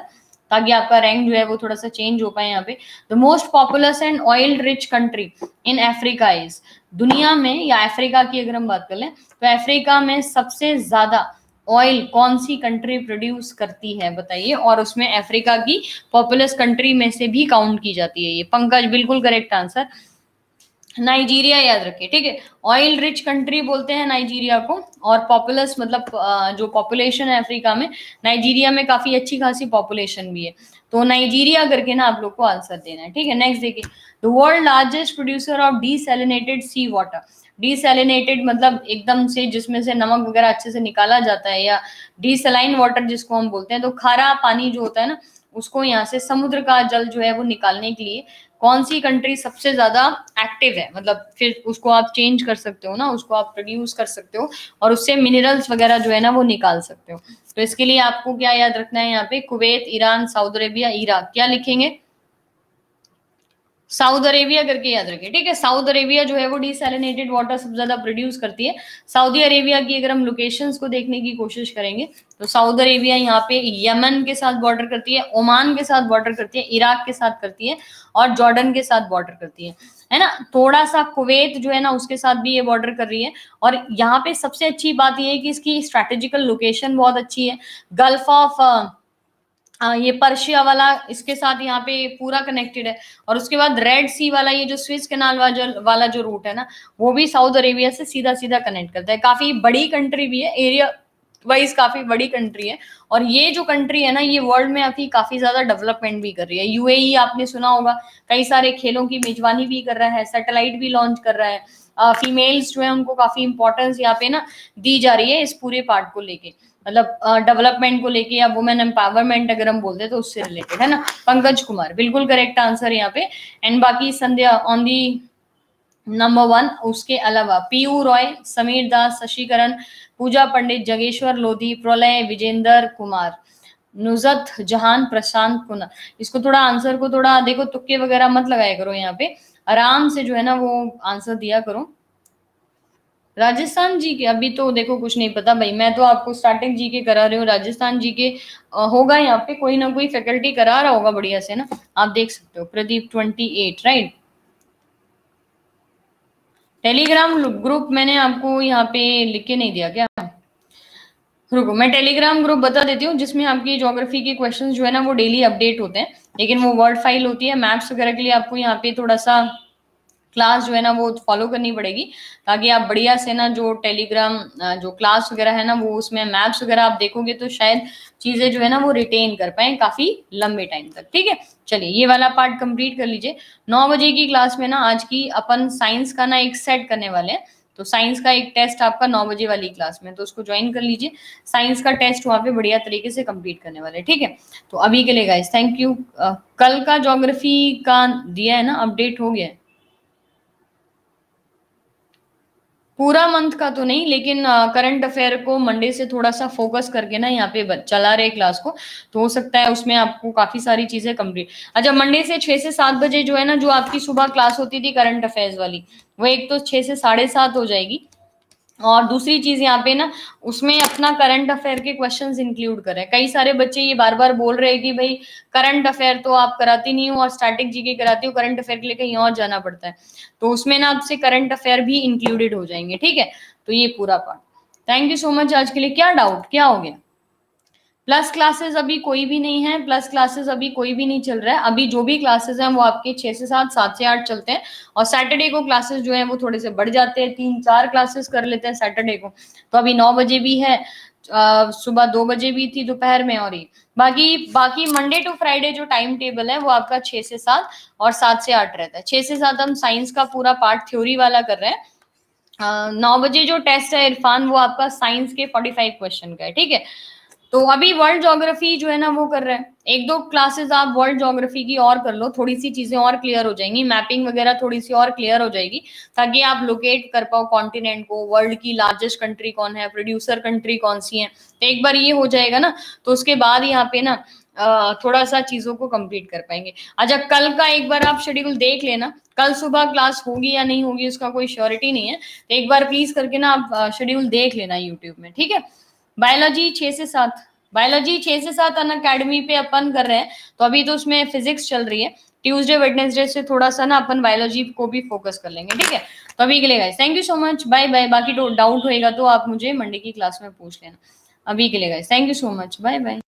ताकि आपका रैंक जो है वो थोड़ा सा चेंज हो पाए यहाँ पे। The most populous and oil rich country in Africa is? दुनिया में, या अफ्रीका की अगर हम बात कर लें, तो अफ्रीका में सबसे ज्यादा ऑयल कौन सी कंट्री प्रोड्यूस करती है बताइए, और उसमें अफ्रीका की पॉपुलस कंट्री में से भी काउंट की जाती है ये। पंकज बिल्कुल करेक्ट आंसर, नाइजीरिया, याद रखिए, ठीक है। ऑयल रिच कंट्री बोलते हैं नाइजीरिया को, और पॉपुलस मतलब जो पॉपुलेशन है अफ्रीका में, नाइजीरिया में काफी अच्छी खासी पॉपुलेशन भी है। तो नाइजीरिया करके ना आप लोग को आंसर देना है, ठीक है। नेक्स्ट देखिए, the world largest producer of desalinated sea water. Desalinated मतलब एकदम से जिसमें से नमक वगैरह अच्छे से निकाला जाता है, या डीसलाइन वाटर जिसको हम बोलते हैं। तो खारा पानी जो होता है ना, उसको यहाँ से समुद्र का जल जो है वो निकालने के लिए कौन सी कंट्री सबसे ज्यादा एक्टिव है, मतलब फिर उसको आप चेंज कर सकते हो ना, उसको आप प्रोड्यूस कर सकते हो और उससे मिनरल्स वगैरह जो है ना वो निकाल सकते हो। तो इसके लिए आपको क्या याद रखना है यहाँ पे, Kuwait, Iran, Saudi Arabia, Iraq. क्या लिखेंगे? सऊदी अरेबिया करके याद रखिए, ठीक है। सऊदी अरेबिया जो है वो डिसैलिनेटेड वाटर सबसे ज्यादा प्रोड्यूस करती है। सऊदी अरेबिया की अगर हम लोकेशंस को देखने की कोशिश करेंगे, तो सऊदी अरेबिया यहाँ पे यमन के साथ बॉर्डर करती है, ओमान के साथ बॉर्डर करती है, इराक के साथ करती है, और जॉर्डन के साथ बॉर्डर करती है ना। थोड़ा सा कुवैत जो है ना उसके साथ भी ये बॉर्डर कर रही है। और यहाँ पे सबसे अच्छी बात ये है कि इसकी स्ट्रेटेजिकल लोकेशन बहुत अच्छी है। गल्फ ऑफ ये पर्शिया वाला इसके साथ यहाँ पे पूरा कनेक्टेड है, और उसके बाद रेड सी वाला ये जो स्विस कैनाल वाला जो रूट है ना, वो भी सऊदी अरेबिया से सीधा सीधा कनेक्ट करता है। काफी बड़ी कंट्री भी है, एरिया वाइज काफी बड़ी कंट्री है। और ये जो कंट्री है ना, ये वर्ल्ड में अभी काफी ज्यादा डेवलपमेंट भी कर रही है। यूएई आपने सुना होगा, कई सारे खेलों की मेजबानी भी कर रहा है, सैटेलाइट भी लॉन्च कर रहा है। फीमेल्स जो है उनको काफी इंपॉर्टेंस यहाँ पे ना दी जा रही है इस पूरे पार्ट को लेके, मतलब डेवलपमेंट को लेके, या वुमेन एम्पावरमेंट अगर हम बोलते हैं तो उससे रिलेटेड है ना। पंकज कुमार बिल्कुल करेक्ट आंसर यहाँ पे। एंड बाकी संध्या ऑन दी नंबर 1। उसके अलावा पीयू रॉय, समीर दास, शशिकरण, पूजा पंडित, जगेश्वर लोधी, प्रलय, विजेंद्र कुमार, नुजत जहान, प्रशांत कुनार। इसको थोड़ा आंसर को थोड़ा देखो, तुक्के वगैरह मत लगाया करो यहाँ पे, आराम से जो है ना वो आंसर दिया करो। राजस्थान जी के अभी तो देखो कुछ नहीं पता भाई, मैं तो आपको स्टार्टिंग जी के करा रही हूँ। राजस्थान जी के होगा यहाँ पे कोई ना कोई फैकल्टी करा रहा होगा बढ़िया से ना, आप देख सकते हो। प्रदीप 28 राइट। टेलीग्राम ग्रुप मैंने आपको यहाँ पे लिख के नहीं दिया क्या? रुको मैं टेलीग्राम ग्रुप बता देती हूँ, जिसमें आपकी ज्योग्राफी के क्वेश्चंस जो है ना वो डेली अपडेट होते हैं, लेकिन वो वर्ड फाइल होती है। मैप्स वगैरह के लिए आपको यहाँ पे थोड़ा सा क्लास जो है ना वो फॉलो करनी पड़ेगी, ताकि आप बढ़िया से ना जो टेलीग्राम जो क्लास वगैरह है ना वो उसमें मैप्स वगैरह आप देखोगे तो शायद चीजें जो है ना वो रिटेन कर पाए काफी लंबे टाइम तक। ठीक है, चलिए ये वाला पार्ट कंप्लीट कर लीजिए। 9 बजे की क्लास में ना आज की अपन साइंस का ना एक सेट करने वाले हैं, तो साइंस का एक टेस्ट आपका 9 बजे वाली क्लास में, तो उसको ज्वाइन कर लीजिए। साइंस का टेस्ट वहां पे बढ़िया तरीके से कंप्लीट करने वाले, ठीक है। तो अभी के लिए गाइस थैंक यू। कल का ज्योग्राफी का दिया है ना, अपडेट हो गया है पूरा मंथ का तो नहीं, लेकिन करंट अफेयर को मंडे से थोड़ा सा फोकस करके ना यहाँ पे चला रहे क्लास को, तो हो सकता है उसमें आपको काफी सारी चीजें कंप्लीट। अच्छा, मंडे से 6 से 7 बजे जो है ना, जो आपकी सुबह क्लास होती थी करंट अफेयर्स वाली, वो एक तो 6 से 7:30 हो जाएगी, और दूसरी चीज यहाँ पे ना उसमें अपना करंट अफेयर के क्वेश्चंस इंक्लूड करें। कई सारे बच्चे ये बार बार बोल रहे हैं कि भाई करंट अफेयर तो आप कराती नहीं हो और स्टैटिक जीके कराती हो, करंट अफेयर के लिए कहीं और जाना पड़ता है, तो उसमें ना आपसे करंट अफेयर भी इंक्लूडेड हो जाएंगे, ठीक है। तो ये पूरा part. Thank you so much आज के लिए। क्या डाउट, क्या हो गया? प्लस क्लासेस अभी कोई भी नहीं है, प्लस क्लासेस अभी कोई भी नहीं चल रहा है। अभी जो भी क्लासेस हैं वो आपके 6 से 7, 7 से 8 चलते हैं, और सैटरडे को क्लासेस जो है वो थोड़े से बढ़ जाते हैं, 3-4 क्लासेस कर लेते हैं सैटरडे को। तो अभी 9 बजे भी है, सुबह 2 बजे भी थी दोपहर में, और ये बाकी बाकी मंडे टू फ्राइडे जो टाइम टेबल है वो आपका 6 से 7 और 7 से 8 रहता है। 6 से 7 हम साइंस का पूरा पार्ट थ्योरी वाला कर रहे हैं। 9 बजे जो टेस्ट है इरफान, वो आपका साइंस के 45 क्वेश्चन का है, ठीक है। तो अभी वर्ल्ड ज्योग्राफी जो है ना वो कर रहे हैं, 1-2 क्लासेस आप वर्ल्ड ज्योग्राफी की और कर लो, थोड़ी सी चीजें और क्लियर हो जाएंगी, मैपिंग वगैरह थोड़ी सी और क्लियर हो जाएगी, ताकि आप लोकेट कर पाओ कॉन्टिनेंट को, वर्ल्ड की लार्जेस्ट कंट्री कौन है, प्रोड्यूसर कंट्री कौन सी है। तो एक बार ये हो जाएगा ना, तो उसके बाद यहाँ पे ना थोड़ा सा चीजों को कंप्लीट कर पाएंगे। अच्छा, कल का एक बार आप शेड्यूल देख लेना, कल सुबह क्लास होगी या नहीं होगी उसका कोई श्योरिटी नहीं है, तो एक बार प्लीज करके ना आप शेड्यूल देख लेना यूट्यूब में, ठीक है। बायोलॉजी 6 से 7, बायोलॉजी 6 से 7 अन अकेडमी पे अपन कर रहे हैं, तो अभी तो उसमें फिजिक्स चल रही है। ट्यूसडे वेडनेसडे से थोड़ा सा ना अपन बायोलॉजी को भी फोकस कर लेंगे, ठीक है। तो अभी के लिए guys thank you so much, bye bye. बाकी डाउट होएगा तो आप मुझे मंडे की क्लास में पूछ लेना। अभी के लिए guys thank you so much, bye bye.